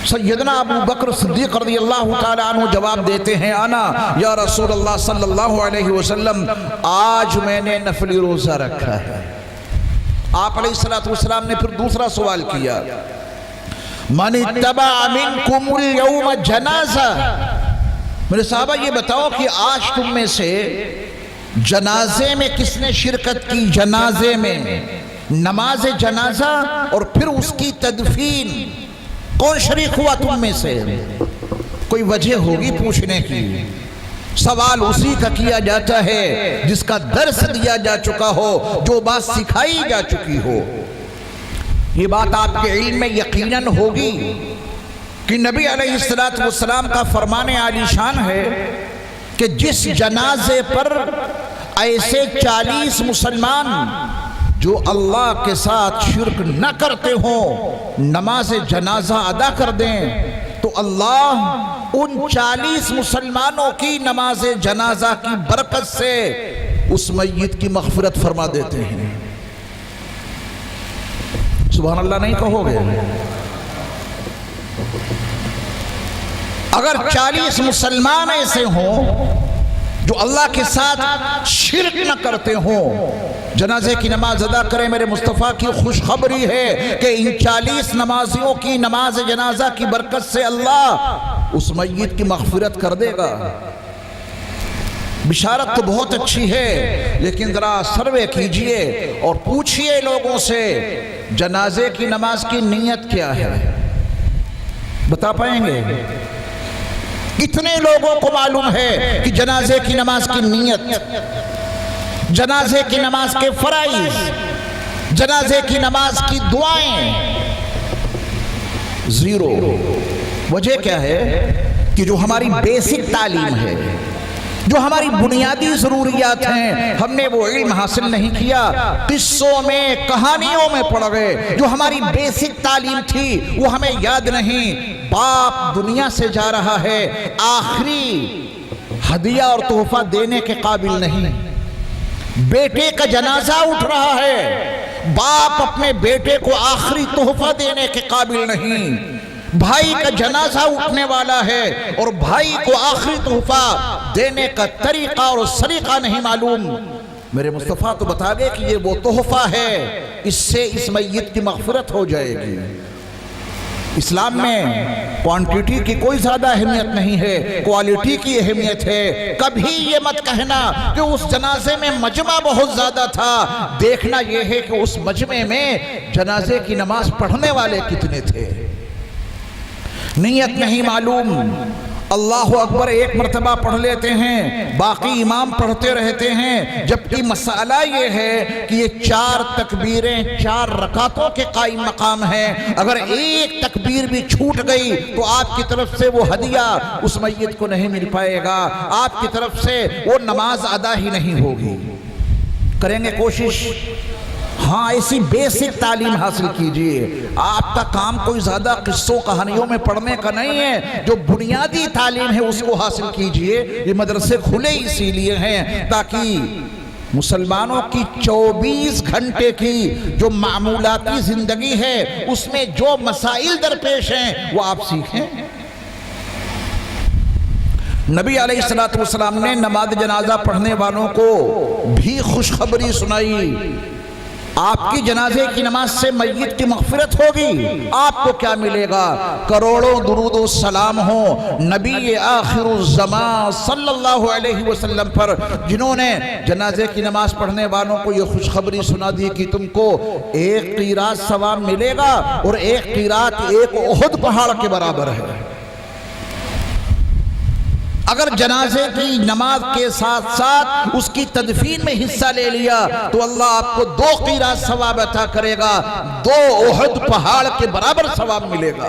سیدنا ابو بکر صدیق رضی اللہ تعالیٰ عنہ جواب دیتے ہیں، انا یا رسول اللہ صلی اللہ علیہ وسلم، آج میں نے نفلی روزہ رکھا ہے. آپ علیہ السلام نے پھر دوسرا سوال کیا، من اتبع منکم اليوم جنازہ. میرے صحابہ یہ بتاؤ کہ آج تم میں سے جنازے میں کس نے شرکت کی؟ جنازے میں نماز جنازہ اور پھر اس کی تدفین کون شریک ہوا تم میں سے؟ کوئی وجہ ہوگی پوچھنے کی. سوال اسی کا کیا جاتا ہے جس کا درس دیا جا چکا ہو، جو بات سکھائی جا چکی ہو. یہ بات آپ کے علم میں یقیناً ہوگی کہ نبی علیہ السلام کا فرمان عالی شان ہے کہ جس جنازے پر ایسے 40 مسلمان جو اللہ کے ساتھ شرک نہ کرتے ہوں نماز جنازہ ادا کر دیں تو اللہ ان 40 مسلمانوں کی نماز جنازہ کی برکت سے اس میت کی مغفرت فرما دیتے ہیں. سبحان اللہ نہیں کہو گے؟ اگر 40 مسلمان ایسے ہوں جو اللہ کے ساتھ شرک نہ کرتے ہوں جنازے کی نماز ادا کریں، میرے مصطفیٰ کی خوشخبری ہے کہ ان 40 نمازیوں کی نماز جنازہ کی برکت سے اللہ اس میت کی مغفرت کر دے گا. بشارت تو بہت اچھی ہے، لیکن ذرا سروے کیجئے اور پوچھئے لوگوں سے جنازے کی نماز کی نیت کیا ہے. بتا پائیں گے؟ کتنے لوگوں کو معلوم ہے کہ جنازے کی نماز کی نیت، جنازے کی نماز کے فرائض، جنازے کی نماز کی دعائیں؟ زیرو. وجہ کیا ہے کہ جو ہماری بیسک تعلیم ہے، جو ہماری بنیادی ضروریات ہیں، ہم نے وہ علم حاصل نہیں کیا، قصوں میں کہانیوں میں پڑ گئے. جو ہماری بیسک تعلیم تھی وہ ہمیں یاد نہیں. باپ دنیا سے جا رہا ہے، آخری ہدیہ اور تحفہ دینے کے قابل نہیں. بیٹے کا جنازہ اٹھ رہا ہے، باپ اپنے بیٹے کو آخری تحفہ دینے کے قابل نہیں. بھائی کا جنازہ اٹھنے والا ہے اور بھائی کو آخری تحفہ دینے کا طریقہ اور سلیقہ نہیں معلوم. میرے مصطفیٰ تو بتا گئے کہ یہ وہ تحفہ ہے، اس سے اس میت کی مغفرت ہو جائے گی. اسلام میں کوانٹیٹی کی کوئی زیادہ اہمیت نہیں ہے، کوالٹی کی اہمیت ہے. کبھی یہ مت کہنا کہ اس جنازے میں مجمع بہت زیادہ تھا، دیکھنا یہ ہے کہ اس مجمع میں جنازے کی نماز پڑھنے والے کتنے تھے. نیت نہیں معلوم، اللہ اکبر ایک مرتبہ پڑھ لیتے ہیں، باقی امام پڑھتے رہتے ہیں، جبکہ مسئلہ یہ ہے کہ یہ 4 تکبیریں 4 رکعتوں کے قائم مقام ہیں. اگر ایک تکبیر بھی چھوٹ گئی تو آپ کی طرف سے وہ ہدیہ اس میت کو نہیں مل پائے گا، آپ کی طرف سے وہ نماز ادا ہی نہیں ہوگی. کریں گے کوشش؟ ہاں، ایسی بیسک تعلیم حاصل کیجئے. آپ کا کام کوئی زیادہ قصوں کہانیوں میں پڑھنے کا نہیں ہے، جو بنیادی تعلیم ہے اس کو حاصل کیجئے. یہ مدرسے کھلے اسی لیے ہیں تاکہ مسلمانوں کی 24 گھنٹے کی جو معمولاتی زندگی ہے اس میں جو مسائل درپیش ہیں وہ آپ سیکھیں. نبی علیہ السلام نے نماز جنازہ پڑھنے والوں کو بھی خوشخبری سنائی. آپ کی جنازے کی نماز سے میت کی مغفرت ہوگی. آپ کو کیا ملے گا؟ کروڑوں درود و سلام ہوں نبی آخر الزمان صلی اللہ علیہ وسلم پر، جنہوں نے جنازے کی نماز پڑھنے والوں کو یہ خوشخبری سنا دی کہ تم کو 1 قیراط ثواب ملے گا، اور 1 قیراط 1 احد پہاڑ کے برابر ہے. اگر جنازے کی نماز کے ساتھ ساتھ اس کی تدفین میں حصہ لے لیا تو اللہ آپ کو 2 قیراط ثواب عطا کرے گا، 2 احد پہاڑ کے برابر ثواب ملے گا.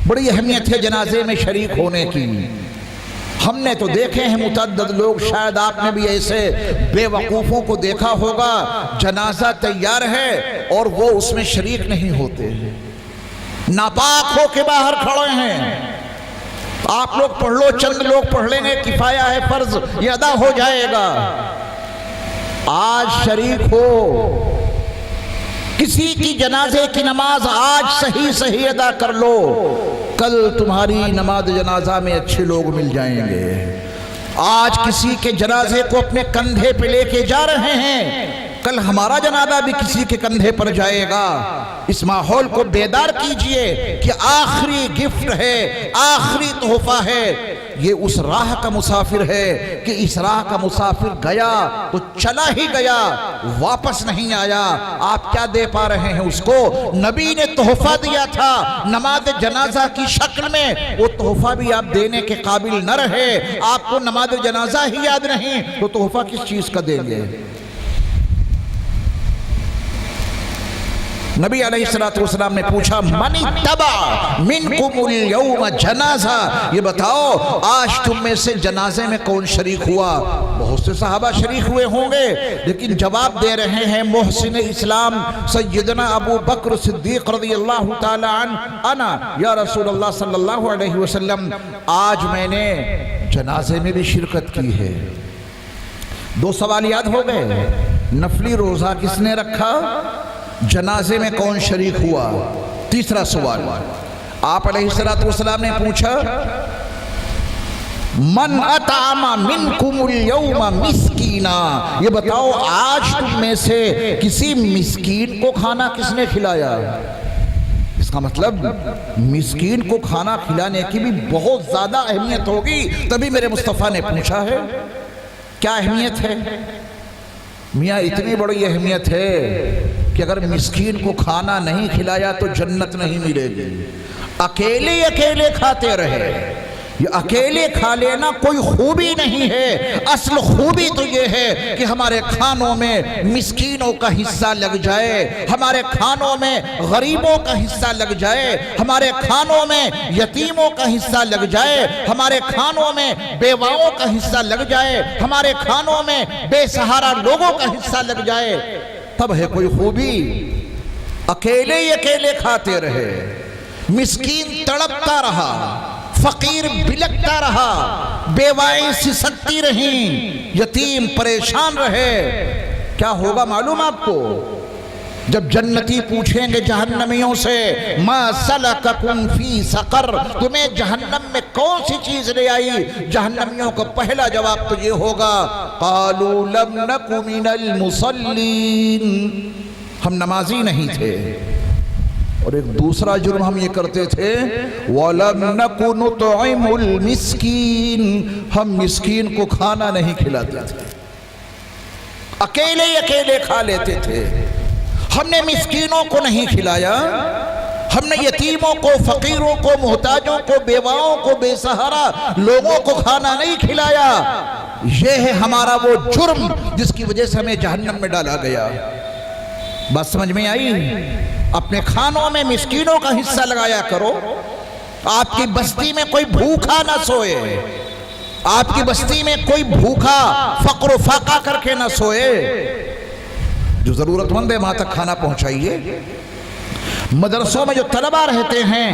بڑی اہمیت ہے جنازے میں شریک ہونے کی. ہم نے تو دیکھے ہیں متعدد لوگ، شاید آپ نے بھی ایسے بے وقوفوں کو دیکھا ہوگا، جنازہ تیار ہے اور وہ اس میں شریک نہیں ہوتے، ناپاک ہو کے باہر کھڑے ہیں. آپ لوگ پڑھ لو، چند لوگ پڑھ لیں گے، کفایہ ہے، فرض یہ ادا ہو جائے گا. آج شریک ہو، کسی کی جنازے کی نماز آج صحیح ادا کر لو، کل تمہاری نماز جنازہ میں اچھے لوگ مل جائیں گے. آج کسی کے جنازے کو اپنے کندھے پہ لے کے جا رہے ہیں، کل ہمارا جنازہ بھی کسی کے کندھے پر جائے گا. اس ماحول کو بیدار کیجئے کہ آخری گفٹ ہے, آخری تحفہ ہے. یہ اس راہ کا مسافر ہے کہ اس راہ کا مسافر گیا تو چلا ہی گیا, واپس نہیں آیا. آپ کیا دے پا رہے ہیں اس کو؟ نبی نے تحفہ دیا تھا نماز جنازہ کی شکل میں, وہ تحفہ بھی آپ دینے کے قابل نہ رہے. آپ کو نماز جنازہ ہی یاد نہیں تو تحفہ کس چیز کا دیں گے؟ نبی علیہ السلام نے پوچھا من اتبع منکم اليوم جنازہ, یہ بتاؤ آج تم میں سے جنازے میں کون شریک ہوا؟ بہت سے صحابہ شریک ہوئے ہوں گے, لیکن جواب دے رہے ہیں محسن اسلام سیدنا ابو بکر صدیق رضی اللہ تعالی عنہ, انا یا رسول اللہ صلی اللہ علیہ وسلم, آج میں نے جنازے میں بھی شرکت کی ہے. دو سوال یاد ہو گئے. نفلی روزہ کس نے رکھا؟ جنازے میں کون شریک ہوا؟ تیسرا سوال آپ علیہ السلام نے پوچھا من اطعم منکم اليوم مسکینا, یہ بتاؤ آج تم میں سے کسی مسکین کو کھانا کس نے کھلایا؟ اس کا مطلب مسکین کو کھانا کھلانے کی بھی بہت زیادہ اہمیت ہوگی, تبھی میرے مصطفیٰ نے پوچھا ہے. کیا اہمیت ہے میاں؟ اتنی بڑی اہمیت ہے کہ اگر مسکین کو کھانا نہیں کھلایا تو جنت نہیں ملے گی. اکیلے اکیلے کھاتے رہے, یہ اکیلے کھا لینا کوئی خوبی نہیں ہے. اصل خوبی تو یہ ہے کہ ہمارے کھانوں میں مسکینوں کا حصہ لگ جائے, ہمارے کھانوں میں غریبوں کا حصہ لگ جائے, ہمارے کھانوں میں یتیموں کا حصہ لگ جائے, ہمارے کھانوں میں بیواؤں کا حصہ لگ جائے, ہمارے کھانوں میں بے سہارا لوگوں کا حصہ لگ جائے, تب ہے کوئی خوبی. اکیلے ہی اکیلے کھاتے رہے, مسکین تڑپتا رہا, فقیر بلکتا رہا, بیوائیں سسکتی رہیں, یتیم پریشان رہے. کیا ہوگا معلوم آپ کو؟ جب جنتی پوچھیں گے جہنمیوں سے ما سلککم فی سقر, تمہیں جہنم میں کون سی چیز لے آئی؟ جہنمیوں کا پہلا جواب تو یہ ہوگا قالوا لم نک من المصلین, ہم نمازی نہیں تھے. اور ایک دوسرا جرم ہم یہ کرتے تھے وَلَمْ نَكُ نُطْعِمُ الْمِسْكِينَ, ہم مسکین کو کھانا نہیں کھلاتے تھے, اکیلے اکیلے کھا لیتے تھے. ہم نے مسکینوں کو نہیں کھلایا, ہم نے یتیموں کو, فقیروں کو, محتاجوں کو, بیواؤں کو, بے سہارا لوگوں کو کھانا نہیں کھلایا. یہ ہے ہمارا وہ جرم جس کی وجہ سے ہمیں جہنم میں ڈالا گیا. بات سمجھ میں آئی؟ اپنے کھانوں میں مسکینوں کا حصہ لگایا کرو. آپ کی بستی میں کوئی بھوکا نہ سوئے, آپ کی بستی میں کوئی بھوکا فقر و فاقہ کر کے نہ سوئے. جو ضرورت مند ہے وہاں تک کھانا پہنچائیے. مدرسوں میں جو طلبہ رہتے ہیں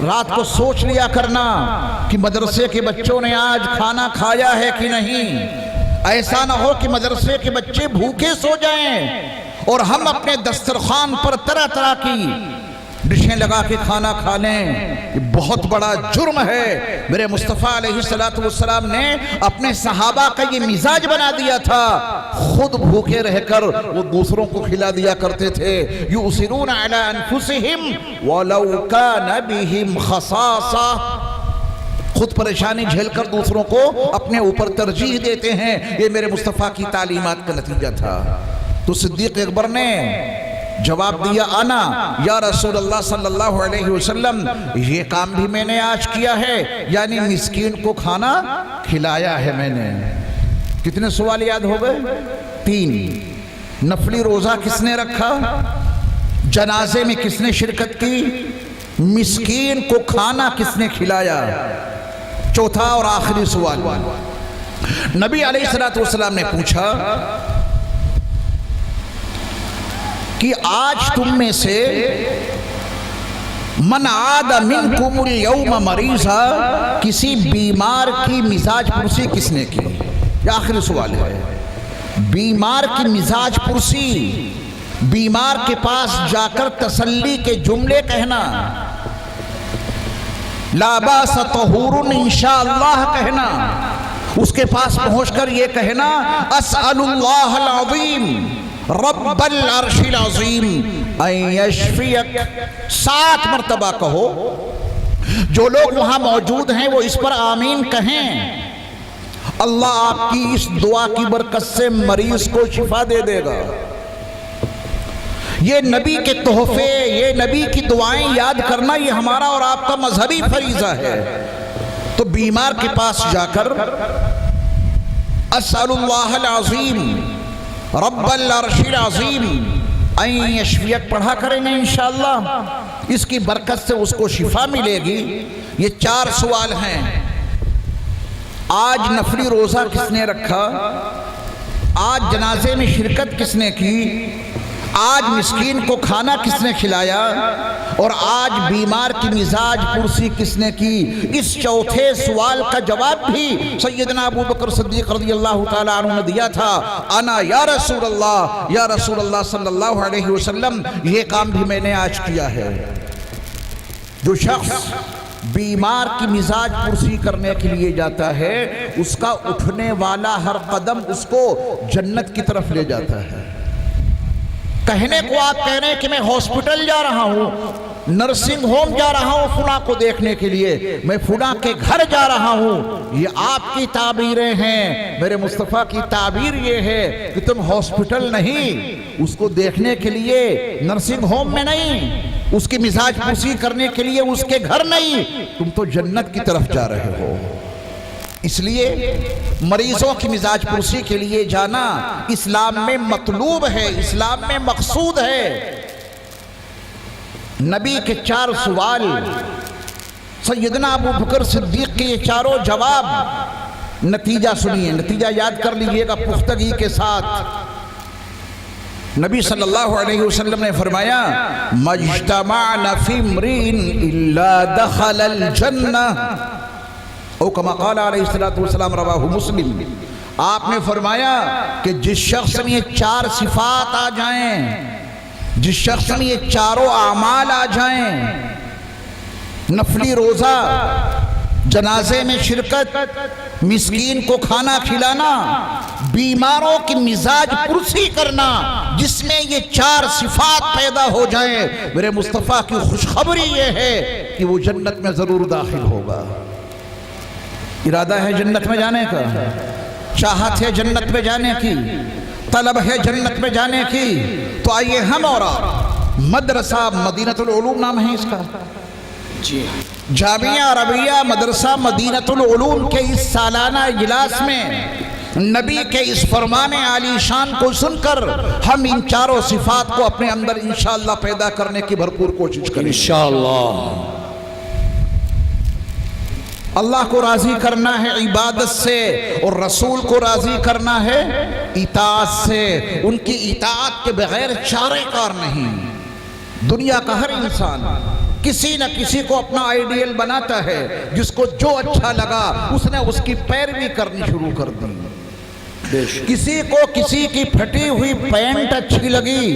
رات کو سوچ لیا کرنا کہ مدرسے کے بچوں نے آج کھانا کھایا ہے کہ نہیں. ایسا نہ ہو کہ مدرسے کے بچے بھوکے سو جائیں اور ہم اپنے دسترخوان پر طرح طرح کی ڈشیں لگا کے کھانا کھا لیں. یہ بہت بڑا جرم ہے. میرے مصطفیٰ علیہ السلام نے اپنے صحابہ کا یہ مزاج بنا دیا تھا, خود بھوکے رہ کر وہ دوسروں کو کھلا دیا کرتے تھے. یؤثرون علی انفسہم ولو کان بہم خصاصہ, خود پریشانی جھیل کر دوسروں کو اپنے اوپر ترجیح دیتے ہیں. یہ میرے مصطفیٰ کی تعلیمات کا نتیجہ تھا. تو صدیق اکبر نے جواب دیا انا یا رسول اللہ صلی اللہ علیہ وسلم, یہ کام بھی میں نے آج کیا ہے, یعنی مسکین کو کھانا کھلایا ہے میں نے. کتنے سوال یاد ہو گئے؟ 3. نفلی روزہ کس نے رکھا؟ جنازے میں کس نے شرکت کی؟ مسکین کو کھانا کس نے کھلایا؟ چوتھا اور آخری سوال نبی علیہ السلام نے پوچھا کہ آج تم میں سے من عاد منکم اليوم مریضا, کسی بیمار کی مزاج پرسی کس نے کی؟ یہ آخری سوال ہے. بیمار کی مزاج پرسی, بیمار کے پاس جا کر تسلی کے جملے کہنا, لا باس طہور انشاءاللہ کہنا, اس کے پاس پہنچ کر یہ کہنا اسأل اللہ العظیم رب العرش العظیم ان یشفیک، 7 مرتبہ کہو۔ جو لوگ وہاں موجود ہیں وہ اس پر آمین کہیں، اللہ آپ کی اس دعا کی برکت سے مریض کو شفا دے دے گا۔ یہ نبی کے تحفے، یہ نبی کی دعائیں یاد کرنا، یہ ہمارا اور آپ کا مذہبی فریضہ ہے۔ تو بیمار کے پاس جا کر اسأل اللہ العظیم رب العرش العظیم ان یشفیک پڑھا کریں گے انشاءاللہ، اس کی برکت سے اس کو شفا ملے گی۔ یہ 4 سوال ہیں۔ آج نفلی روزہ کس نے رکھا؟ آج جنازے میں شرکت کس نے کی؟ آج مسکین کو کھانا کس نے کھلایا؟ اور آج بیمار کی مزاج پرسی کس نے کی؟ اس چوتھے سوال کا جواب بھی سیدنا ابو بکر صدیق رضی اللہ تعالیٰ عنہ نے دیا تھا، انا یا رسول اللہ صلی اللہ علیہ وسلم، یہ کام بھی میں نے آج کیا ہے۔ جو شخص بیمار کی مزاج پرسی کرنے کے لیے جاتا ہے، اس کا اٹھنے والا ہر قدم اس کو جنت کی طرف لے جاتا ہے۔ کہنے کو آپ کہہ رہے ہیں کہ میں ہاسپٹل جا رہا ہوں، نرسنگ ہوم جا رہا ہوں فلاں کو دیکھنے کے لیے، میں فلاں کے گھر جا رہا ہوں، یہ آپ کی تعبیریں ہیں۔ میرے مصطفیٰ کی تعبیر یہ ہے کہ تم ہاسپٹل نہیں، اس کو دیکھنے کے لیے نرسنگ ہوم میں نہیں، اس کی مزاج پرسی کرنے کے لیے اس کے گھر نہیں، تم تو جنت کی طرف جا رہے ہو۔ اس لیے مریضوں کی مزاج پرسی کے لیے جانا اسلام میں مطلوب ہے، اسلام میں مقصود ہے۔ نبی کے 4 سوال، سیدنا ابو بکر صدیق کے یہ 4 جواب، نتیجہ سنیے، نتیجہ یاد کر لیجئے گا پختگی کے ساتھ۔ نبی صلی اللہ علیہ وسلم نے فرمایا مجتمعنا فی امرئ الا دخل الجنہ، او کما قال علیہ السلام، رواہ مسلم۔ آپ نے فرمایا کہ جس شخص میں یہ 4 صفات آ جائیں، جس شخص میں یہ 4 اعمال آ جائیں، نفلی روزہ، جنازے میں شرکت، مسکین کو کھانا کھلانا، بیماروں کی مزاج پرسی کرنا، جس میں یہ 4 صفات پیدا ہو جائیں، میرے مصطفیٰ کی خوشخبری یہ ہے کہ وہ جنت میں ضرور داخل ہوگا۔ ارادہ ہے جنت میں جانے کا، چاہت ہے جنت میں جانے کی، طلب ہے جنت میں جانے کی، تو آئیے ہم اور آپ مدرسہ مدینۃ العلوم نام ہے اس کا، جامعہ عربیہ مدرسہ مدینۃ العلوم کے اس سالانہ اجلاس میں نبی کے اس فرمان عالی شان کو سن کر ہم ان 4 صفات کو اپنے اندر انشاءاللہ پیدا کرنے کی بھرپور کوشش کریں انشاءاللہ۔ اللہ کو راضی کرنا ہے عبادت سے، اور رسول کو راضی کرنا ہے اطاعت سے۔ ان کی اطاعت کے بغیر چارے کار نہیں۔ دنیا کا ہر انسان کسی نہ کسی کو اپنا آئیڈیل بناتا ہے، جس کو جو اچھا لگا اس نے اس کی پیروی کرنی شروع کر دی۔ کسی کو کسی کی پھٹی ہوئی پینٹ اچھی لگی،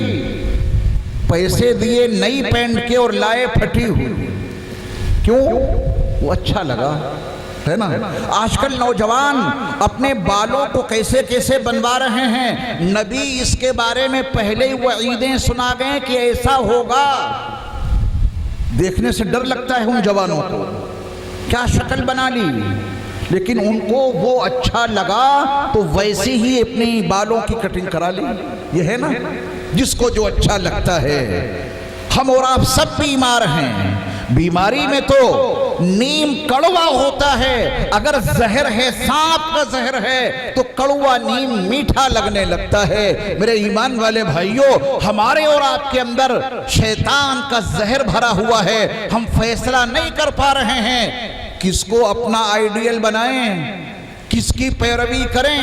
پیسے دیے نئی پینٹ کے اور لائے پھٹی ہوئی، کیوں؟ وہ اچھا لگا، ہے نا؟ آج کل نوجوان اپنے بالوں کو کیسے کیسے بنوا رہے ہیں، نبی اس کے بارے میں پہلے ہی وعیدیں سنا گئے کہ ایسا ہوگا۔ دیکھنے سے ڈر لگتا ہے ان جوانوں کو، کیا شکل بنا لی، لیکن ان کو وہ اچھا لگا تو ویسی ہی اپنی بالوں کی کٹنگ کرا لی۔ یہ ہے نا جس کو جو اچھا لگتا ہے۔ ہم اور آپ سب بیمار ہیں، بیماری میں تو نیم کڑوا ہوتا ہے، اگر زہر ہے، سانپ کا زہر ہے تو کڑوا نیم میٹھا لگنے لگتا ہے۔ میرے ایمان والے بھائیوں، ہمارے اور آپ کے اندر شیطان کا زہر بھرا ہوا ہے، ہم فیصلہ نہیں کر پا رہے ہیں کس کو اپنا آئیڈیل بنائیں، کس کی پیروی کریں،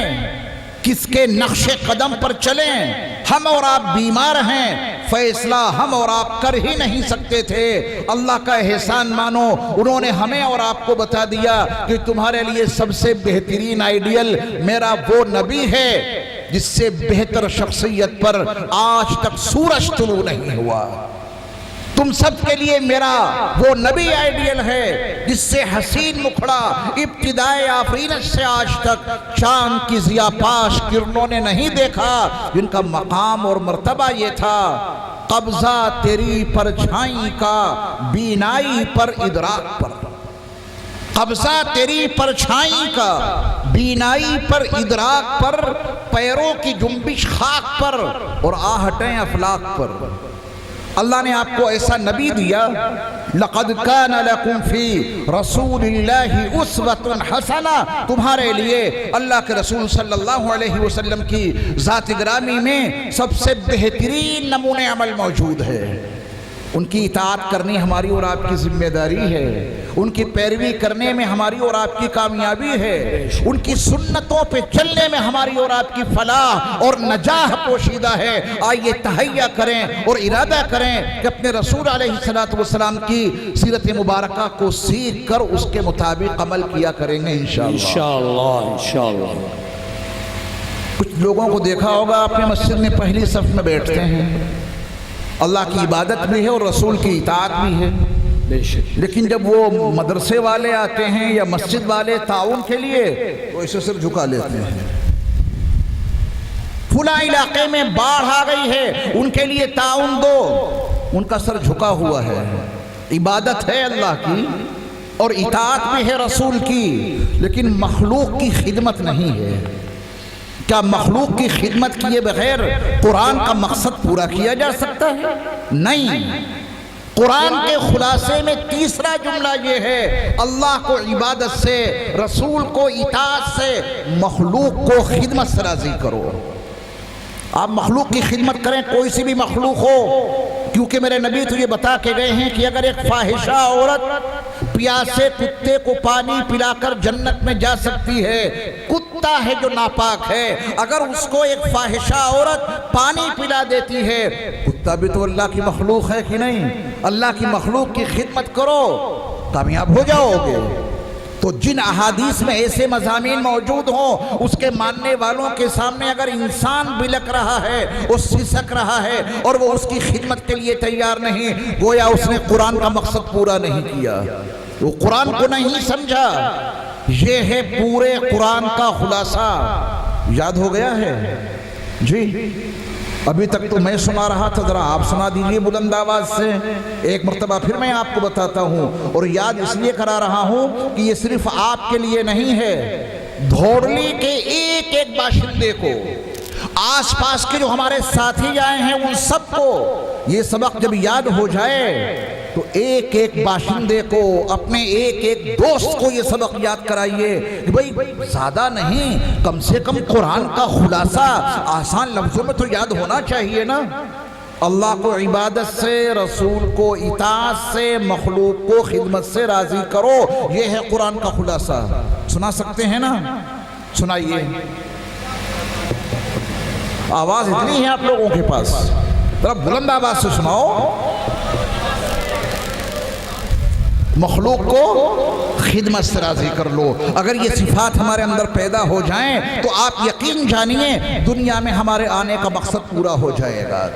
کس کے نقش قدم پر چلیں۔ ہم اور آپ بیمار ہیں، فیصلہ ہم اور آپ کر ہی نہیں سکتے تھے۔ اللہ کا احسان مانو، انہوں نے ہمیں اور آپ کو بتا دیا کہ تمہارے لیے سب سے بہترین آئیڈیل میرا وہ نبی ہے جس سے بہتر شخصیت پر آج تک سورج طلوع نہیں ہوا۔ تم سب کے لیے میرا وہ نبی آئیڈیل ہے جس سے حسین مکھڑا ابتدائے آفرینت سے آج تک چاند کی ضیاء پاش کرنوں نے نہیں دیکھا، جن کا مقام اور مرتبہ یہ تھا، قبضہ تیری پرچھائی کا بینائی پر ادراک پر، قبضہ تیری پرچھائی کا بینائی پر ادراک پر، پیروں کی جنبش خاک پر اور آہٹیں افلاک پر۔ اللہ نے آپ کو ایسا نبی دیا، لَقَدْ كَانَ لَكُمْ فِي رَسُولِ اللَّهِ أُسْوَةٌ حَسَنَةٌ، تمہارے لیے اللہ کے رسول صلی اللہ علیہ وسلم کی ذات گرامی میں سب سے بہترین نمونِ عمل موجود ہے۔ ان کی اطاعت کرنی ہماری اور آپ کی ذمہ داری ہے، ان کی پیروی کرنے میں ہماری اور آپ کی کامیابی ہے، ان کی سنتوں پہ چلنے میں ہماری اور آپ کی فلاح اور نجاح پوشیدہ ہے۔ آئیے تہیہ کریں اور ارادہ کریں کہ اپنے رسول علیہ السلام کی سیرت مبارکہ کو سیکھ کر اس کے مطابق عمل کیا کریں گے انشاءاللہ۔ کچھ لوگوں کو دیکھا ہوگا اپنے مسجد میں پہلی صف میں بیٹھتے ہیں، اللہ کی عبادت بھی ہے اور رسول کی اطاعت بھی ہے، لیکن جب وہ مدرسے والے آتے ہیں یا مسجد والے تعاون کے لیے تو اسے سر جھکا لیتے ہیں۔ فلاں علاقے میں باڑھ آ گئی ہے، ان کے لیے تعاون دو، ان کا سر جھکا ہوا ہے۔ عبادت ہے اللہ کی اور اطاعت بھی ہے رسول کی، لیکن مخلوق کی خدمت نہیں ہے۔ کیا مخلوق کی خدمت کیے بغیر قرآن کا مقصد پورا کیا جا سکتا ہے؟ نہیں۔ قرآن کے خلاصے میں تیسرا جملہ یہ ہے، اللہ کو عبادت سے، رسول کو اطاعت سے، مخلوق کو خدمت سے راضی کرو۔ آپ مخلوق کی خدمت کریں، کوئی سی بھی مخلوق ہو، کیونکہ میرے نبی تو یہ بتا کے گئے ہیں کہ اگر ایک فاحشہ عورت پیاسے کتے کو پانی پلا کر جنت میں جا سکتی ہے، کتا ہے جو ناپاک ہے، اگر اس کو ایک فاحشہ عورت پانی پلا دیتی ہے، کتا بھی تو اللہ کی مخلوق ہے کہ نہیں؟ اللہ کی مخلوق کی خدمت کرو، کامیاب ہو جاؤ گے۔ تو جن احادیث میں ایسے مضامین موجود ہوں، اس کے ماننے والوں کے سامنے اگر انسان بلک رہا ہے، اس سسک رہا ہے اور وہ اس کی خدمت کے لیے تیار نہیں، گویا اس نے قرآن کا مقصد پورا نہیں کیا، وہ قرآن کو نہیں سمجھا۔ یہ ہے پورے قرآن کا خلاصہ۔ یاد ہو گیا ہے؟ جی ابھی تک تو میں سنا رہا تھا، ذرا آپ سنا دیجئے بلند آواز سے، ایک مرتبہ پھر میں آپ کو بتاتا ہوں، اور یاد اس لیے کرا رہا ہوں کہ یہ صرف آپ کے لیے نہیں ہے، دھوڑلی کے ایک ایک باشندے کو، آس پاس کے جو ہمارے ساتھی آئے ہیں ان سب کو یہ سبق جب یاد ہو جائے تو ایک ایک باشندے کو، اپنے ایک ایک دوست کو یہ سبق یاد کرائیے کہ بھئی زیادہ نہیں، کم سے کم قرآن کا خلاصہ آسان لفظوں میں تو یاد ہونا چاہیے نا۔ اللہ کو عبادت سے، رسول کو اطاعت سے، مخلوق کو خدمت سے راضی کرو، یہ ہے قرآن کا خلاصہ۔ سنا سکتے ہیں نا؟ سنائیے، آواز اتنی ہے آپ لوگوں کے پاس، ذرا بلند آواز سے سناؤ۔ مخلوق کو خدمت سے راضی کر لو۔ اگر یہ صفات ہمارے اندر پیدا ہو جائیں تو آپ یقین جانیے دنیا میں ہمارے آنے کا مقصد پورا ہو جائے گا۔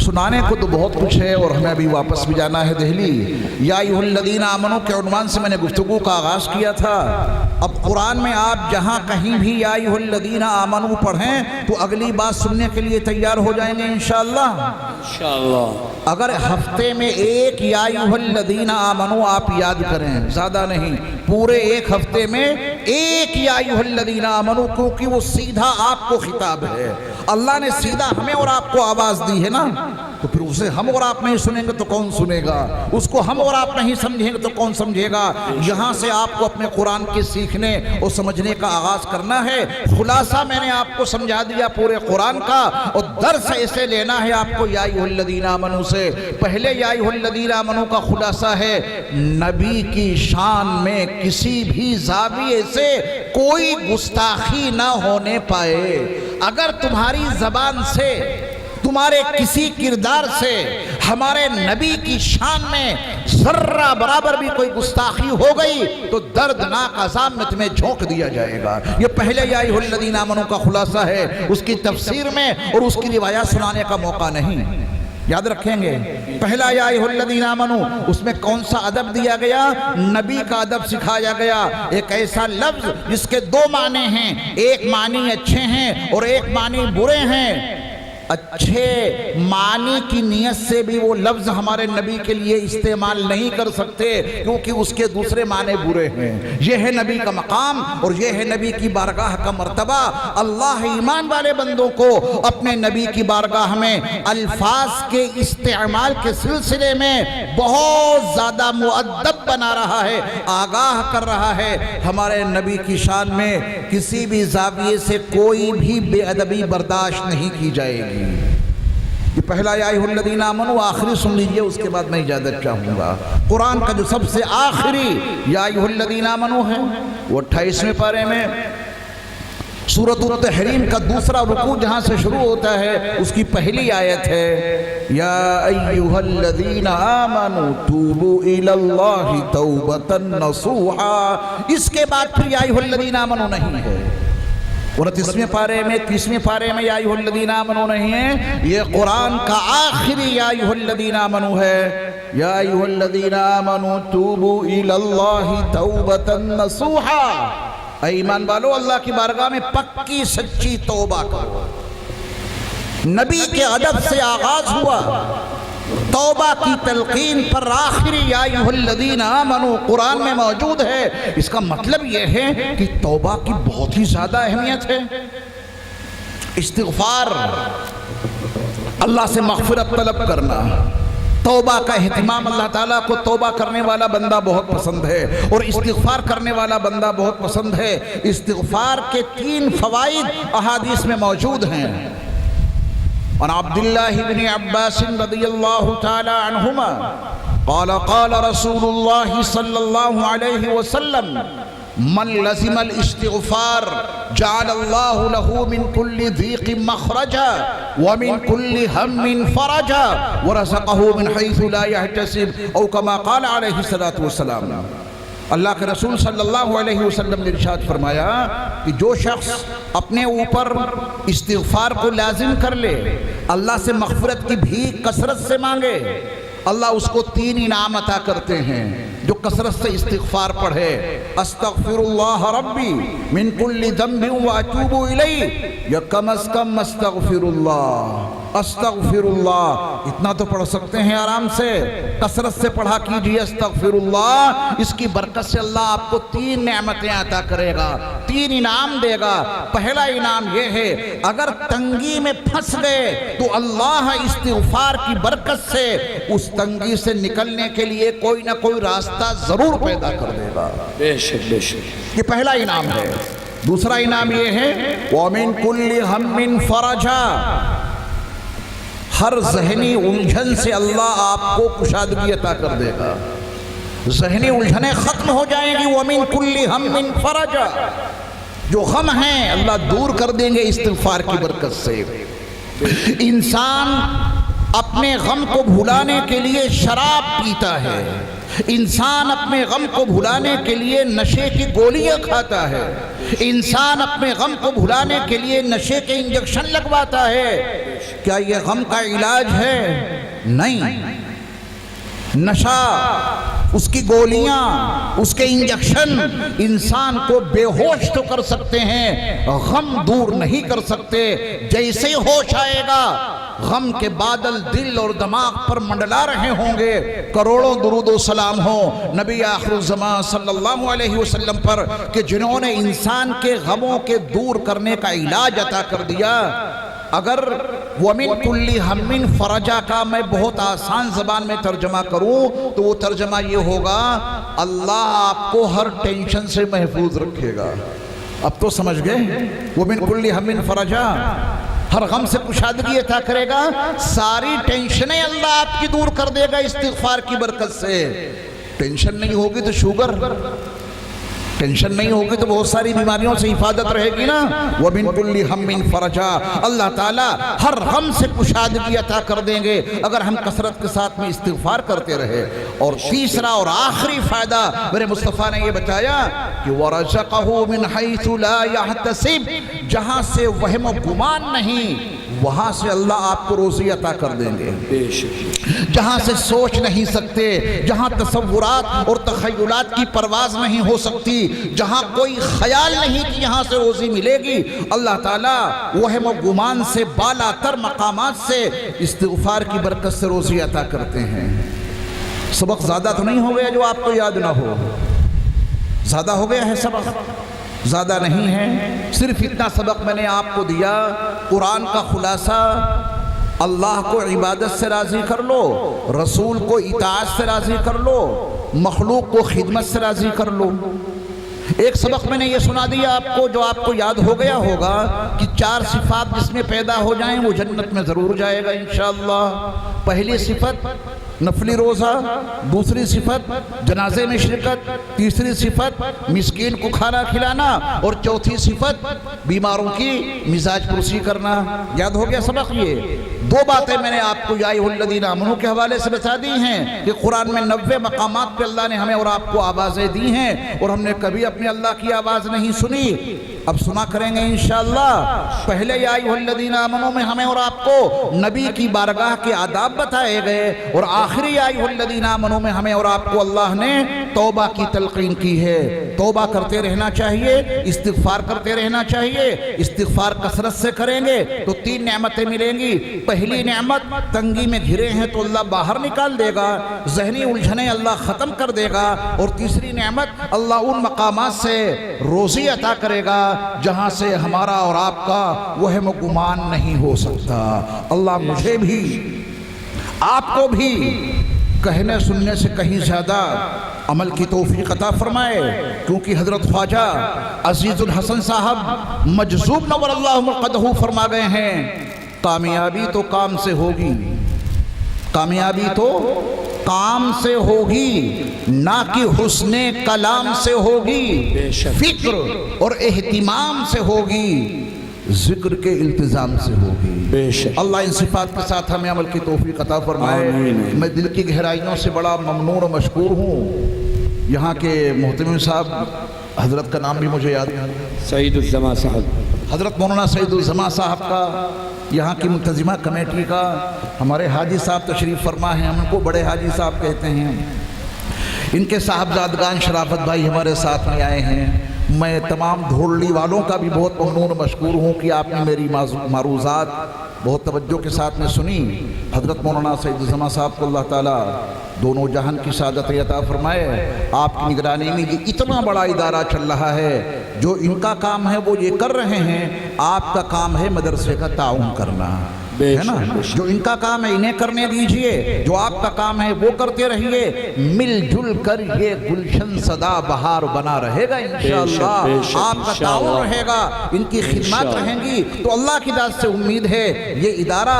سنانے کو تو بہت کچھ ہے اور ہمیں ابھی واپس بھی جانا ہے دہلی۔ یا ایھا الذین آمنوا کے عنوان سے میں نے گفتگو کا آغاز کیا تھا۔ اب قرآن میں آپ جہاں کہیں بھی یا ایھا الذین آمنوا پڑھیں تو اگلی بات سننے کے لیے تیار ہو جائیں گے انشاءاللہ۔ اگر ہفتے میں ایک یا ایھا الذین آمنوا آپ یاد کریں، زیادہ نہیں، پورے ایک ہفتے میں ایک یا ایھا الذین آمنوا، کیونکہ وہ سیدھا آپ کو خطاب ہے، اللہ نے سیدھا ہمیں اور آپ کو آواز دی ہے نا، تو پھر اسے ہم اور آپ نہیں سنیں گے تو کون سنے گا؟ اس کو ہم اور آپ نہیں سمجھیں گے تو کون سمجھے گا؟ یہاں سے آپ کو اپنے قرآن کے سیکھنے اور سمجھنے کا آغاز کرنا ہے۔ خلاصہ میں نے آپ کو سمجھا دیا پورے قرآن کا، اور درس ایسے لینا ہے آپ کو یا ایھا الذین آمنوا سے۔ پہلے یا ایھا الذین آمنوا کا خلاصہ ہے نبی کی شان میں کسی بھی زاویے سے کوئی گستاخی نہ ہونے پائے۔ اگر تمہاری زبان سے، تمہارے کسی کردار سے ہمارے نبی کی شان میں ذرہ برابر بھی کوئی گستاخی ہو گئی تو دردناک عذاب میں تمہیں جھونک دیا جائے گا۔ یہ پہلے یا ایھا الذین آمنوا کا خلاصہ ہے، اس کی تفسیر میں اور اس کی روایات سنانے کا موقع نہیں۔ یاد رکھیں گے پہلا یا ایھا الذین آمنو اس میں کون سا ادب دیا گیا؟ نبی کا ادب سکھایا گیا. ایک ایسا لفظ جس کے دو معنی ہیں، ایک معنی اچھے ہیں اور ایک معنی برے ہیں. اچھے معنی کی نیت سے بھی وہ لفظ ہمارے نبی کے لیے استعمال نہیں کر سکتے کیونکہ اس کے دوسرے معنی برے ہیں. یہ ہے نبی کا مقام اور یہ ہے نبی کی بارگاہ کا مرتبہ. اللہ ایمان والے بندوں کو اپنے نبی کی بارگاہ میں الفاظ کے استعمال کے سلسلے میں بہت زیادہ مؤدب بنا رہا ہے، آگاہ کر رہا ہے. ہمارے نبی کی شان میں کسی بھی زاویے سے کوئی بھی بے ادبی برداشت نہیں کی جائے گی. یہ پہلا یا ایھا الذین آمنو آخری سن لیجئے، اس کے بعد میں اجازت چاہوں گا. قرآن کا جو سب سے آخری یا ایھا الذین آمنو ہے وہ 28ویں پارے میں سورۃ التحریم کا دوسرا رکوع جہاں سے شروع ہوتا ہے اس کی پہلی آیت ہے یا ایھا الذین آمنوا توبوا الی اللہ توبۃ نصوحا. اس کے بعد پھر یا ایھا الذین آمنو نہیں ہے. 29ویں پارے میں 30ویں پارے میں یا ایھا الذین آمنو نہیں ہے. یہ قرآن کا آخری یا ایھا الذین آمنو ہے. یا ایھا الذین آمنوا توبوا الی اللہ توبۃ نصوحا. اے ایمان والو اللہ کی بارگاہ میں پکی سچی توبہ کرو. نبی کے ادب سے آغاز ہوا توبہ کی تلقین پر آخری یا ایھا الذین آمنو قرآن میں موجود ہے. اس کا مطلب یہ ہے کہ توبہ کی بہت ہی زیادہ اہمیت ہے. استغفار، اللہ سے مغفرت طلب کرنا، توبہ کا اہتمام. اللہ تعالیٰ کو توبہ کرنے والا بندہ بہت پسند ہے اور استغفار کرنے والا بندہ بہت پسند ہے. استغفار کے 3 فوائد احادیث میں موجود ہیں. عن عبد الله بن عباس رضي الله تعالى عنهما قال قال رسول الله صلى الله عليه وسلم من لزم الاستغفار جعل الله له من كل ضيق مخرجا ومن كل هم فرجا ورزقه من حيث لا يحتسب او كما قال عليه الصلاة والسلام. اللہ کے رسول صلی اللہ علیہ وسلم نے ارشاد فرمایا کہ جو شخص اپنے اوپر استغفار کو لازم کر لے، اللہ سے مغفرت کی بھیک کثرت سے مانگے، اللہ اس کو 3 انعام عطا کرتے ہیں. جو کثرت سے استغفار پڑھے، استغفر اللہ ربی من کل ذنب واتوب الیہ، یا کم از کم استغفر اللہ. اتنا تو پڑھ سکتے ہیں آرام سے، کثرت سے پڑھا کیجئے استغفر اللہ. اس کی برکت سے اللہ آپ کو 3 نعمتیں عطا کرے گا، 3 انعام دے گا. پہلا انعام یہ ہے اگر تنگی میں پھنس گئے تو اللہ استغفار کی برکت سے اس تنگی سے نکلنے کے لیے کوئی نہ کوئی راستہ ضرور پیدا کر دے گا. بے شک بے شک. یہ پہلا انعام ہے. دوسرا انعام یہ ہے وَمِن كُلِّ هَمٍّ فَرَجًا. ہر ذہنی الجھن سے اللہ آپ کو کشادگی عطا کر دے گا، ذہنی الجھنیں ختم ہو جائیں گی. وَمِن كُلِّ هَمٍّ فَرَجًا. جو غم ہیں اللہ دور کر دیں گے استغفار کی برکت سے. انسان اپنے غم کو بھلانے کے لیے شراب پیتا ہے، انسان اپنے غم کو بھلانے کے لیے نشے کی گولیاں کھاتا ہے، انسان اپنے غم کو بھلانے کے لیے نشے کے انجیکشن لگواتا ہے. کیا یہ غم کا علاج ہے؟ نہیں. نشہ، اس کی گولیاں، اس کے انجیکشن انسان کو بے ہوش تو کر سکتے ہیں، غم دور نہیں کر سکتے. جیسے ہوش آئے گا غم کے بادل دل اور دماغ پر منڈلا رہے ہوں گے. کروڑوں درود و سلام ہوں نبی آخر الزمان صلی اللہ علیہ وسلم پر کہ جنہوں نے انسان کے غموں کے دور کرنے کا علاج عطا کر دیا. اگر وَمِن كُلِّ هَمٍّ فَرَجًا کا میں بہت آسان زبان میں ترجمہ کروں تو وہ ترجمہ یہ ہوگا اللہ آپ کو ہر ٹینشن سے محفوظ رکھے گا. اب تو سمجھ گئے وَمِن كُلِّ هَمٍّ فَرَجًا، ہر غم سے کشادگی عطا کرے گا، ساری ٹینشنیں اللہ آپ کی دور کر دے گا استغفار کی برکت سے. ٹینشن نہیں ہوگی تو شوگر، ٹینشن نہیں ہوگی تو بہت ساری بیماریوں سے حفاظت رہے گی نا. وَمِن كُلِّ هَمٍّ فَرَجًا. اللہ تعالیٰ ہر غم سے کشادگی عطا کر دیں گے اگر ہم کثرت کے ساتھ میں استغفار کرتے رہے. اور تیسرا اور آخری فائدہ میرے مصطفیٰ نے یہ بتایا کہ وَرَزَقَهُ مِنْ حَيْثُ لَا يَحْتَسِبْ. جہاں سے وہم و گمان نہیں وہاں سے اللہ آپ کو روزی عطا کر دیں گے، بے شک جہاں سے سوچ نہیں سکتے، جہاں تصورات اور تخیلات کی پرواز نہیں ہو سکتی، جہاں کوئی خیال نہیں کہ یہاں سے روزی ملے گی، اللہ تعالیٰ وہم و گمان سے بالا تر مقامات سے استغفار کی برکت سے روزی عطا کرتے ہیں۔ سبق زیادہ تو نہیں ہو گیا جو آپ کو یاد نہ ہو؟ زیادہ ہو گیا ہے سبق؟ زیادہ نہیں ہے، صرف اتنا سبق میں نے آپ کو دیا۔ قرآن کا خلاصہ، اللہ کو عبادت سے راضی کر لو، رسول کو اطاعت سے راضی کر لو، مخلوق کو خدمت سے راضی کر لو۔ ایک سبق میں نے یہ سنا دیا آپ کو جو آپ کو یاد ہو گیا ہوگا کہ 4 صفات جس میں پیدا ہو جائیں وہ جنت میں ضرور جائے گا انشاءاللہ۔ پہلی صفت نفلی روزہ، دوسری صفت جنازے میں شرکت، تیسری صفت مسکین کو کھانا کھلانا، اور چوتھی صفت بیماروں کی مزاج پرسی کرنا۔ یاد ہو گیا سبق؟ یہ 2 باتیں میں نے آپ کو یا ایھا الذین آمنوا کے حوالے سے بتا دی ہیں کہ قرآن میں 90 مقامات پہ اللہ نے ہمیں اور آپ کو آوازیں دی ہیں، اور ہم نے کبھی اپنے اللہ کی آواز نہیں سنی، اب سنا کریں گے انشاءاللہ۔ پہلے یا ایھا الذین آمنوا میں ہمیں اور آپ کو نبی کی بارگاہ کے آداب بتائے گئے، اور آخری یا ایھا الذین آمنوا میں ہمیں اور آپ کو اللہ نے توبہ کی تلقین کی ہے۔ توبہ کرتے رہنا چاہیے، استغفار کرتے رہنا چاہیے۔ استغفار کثرت سے کریں گے تو 3 نعمتیں ملیں گی۔ پہلی نعمت، تنگی میں گھرے ہیں تو اللہ باہر نکال دے گا، ذہنی الجھنیں اللہ ختم کر دے گا۔ اور تیسری نعمت، اللہ ان مقامات سے روزی عطا کرے گا جہاں سے ہمارا اور آپ کا وہم و گمان نہیں ہو سکتا۔ اللہ مجھے بھی آپ کو بھی کہنے سننے سے کہیں زیادہ عمل کی توفیق عطا فرمائے، کیونکہ حضرت خواجہ عزیز الحسن صاحب مجذوب نور اللہ مرقدہ فرما گئے ہیں، کامیابی تو کام سے ہوگی، کامیابی تو کام سے ہوگی، نہ کہ حسن کلام سے ہوگی، فکر اور اہتمام سے ہوگی، ذکر کے التزام سے ہوگی۔ بے شک اللہ ان صفات کے ساتھ ہمیں عمل کی توفیق عطا فرمائے۔ میں دل کی گہرائیوں سے بڑا ممنون و مشکور ہوں۔ یہاں کے محتمم صاحب، حضرت کا نام بھی مجھے یاد ہے، سعید الزما صاحب، حضرت مولانا سعید الزما صاحب کا، یہاں کی منتظمہ کمیٹی کا، ہمارے حاجی صاحب تشریف فرما ہیں، ہم ان کو بڑے حاجی صاحب کہتے ہیں۔ ان کے صاحبزادگان شرافت بھائی ہمارے ساتھ میں آئے ہیں۔ میں تمام دھوڑلی والوں کا بھی بہت ممنون و مشکور ہوں کہ آپ نے میری معروضات بہت توجہ کے ساتھ میں سنی۔ حضرت مولانا سعید الزما صاحب کو اللہ تعالیٰ دونوں جہان کی سعادت عطا فرمائے۔ آپ کی نگرانی میں یہ اتنا بڑا ادارہ چل رہا ہے، جو ان کا کام ہے وہ یہ کر رہے ہیں، آپ کا کام ہے مدرسے کا تعاون کرنا، ہے نا؟ جو ان کا کام ہے انہیں کرنے دیجئے، جو آپ کا کام ہے وہ کرتے رہیے، مل جل کر یہ گلشن سدا بہار بنا رہے گا انشاءاللہ۔ آپ کا تعاون رہے گا، ان کی خدمات رہیں گی، تو اللہ کی ذات سے امید ہے یہ ادارہ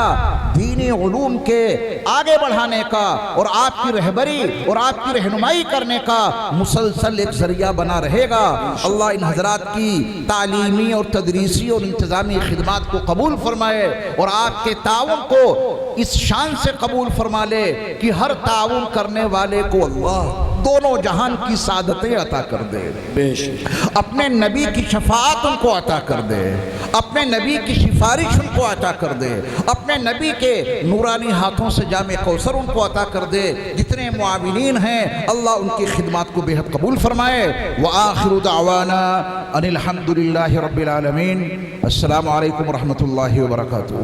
دینی علوم کے آگے بڑھانے کا اور آپ کی رہبری اور آپ کی رہنمائی کرنے کا مسلسل ایک ذریعہ بنا رہے گا۔ اللہ ان حضرات کی تعلیمی اور تدریسی اور انتظامی خدمات کو قبول فرمائے، اور آپ کے تعاون کو اس شان سے قبول فرما لے کہ ہر تعاون کرنے والے کو اللہ دونوں جہان کی سعادتیں عطا کر دے، اپنے نبی کی شفاعت ان کو عطا کر دے، اپنے نبی کی سفارش ان کو عطا کر دے، اپنے نبی کے نورانی ہاتھوں سے جام کوثر ان کو عطا کر دے۔ جتنے معاونین ہیں اللہ ان کی خدمات کو بے حد قبول فرمائے۔ وآخر دعوانا ان الحمد للہ رب العالمین۔ السلام علیکم ورحمۃ اللہ وبرکاتہ۔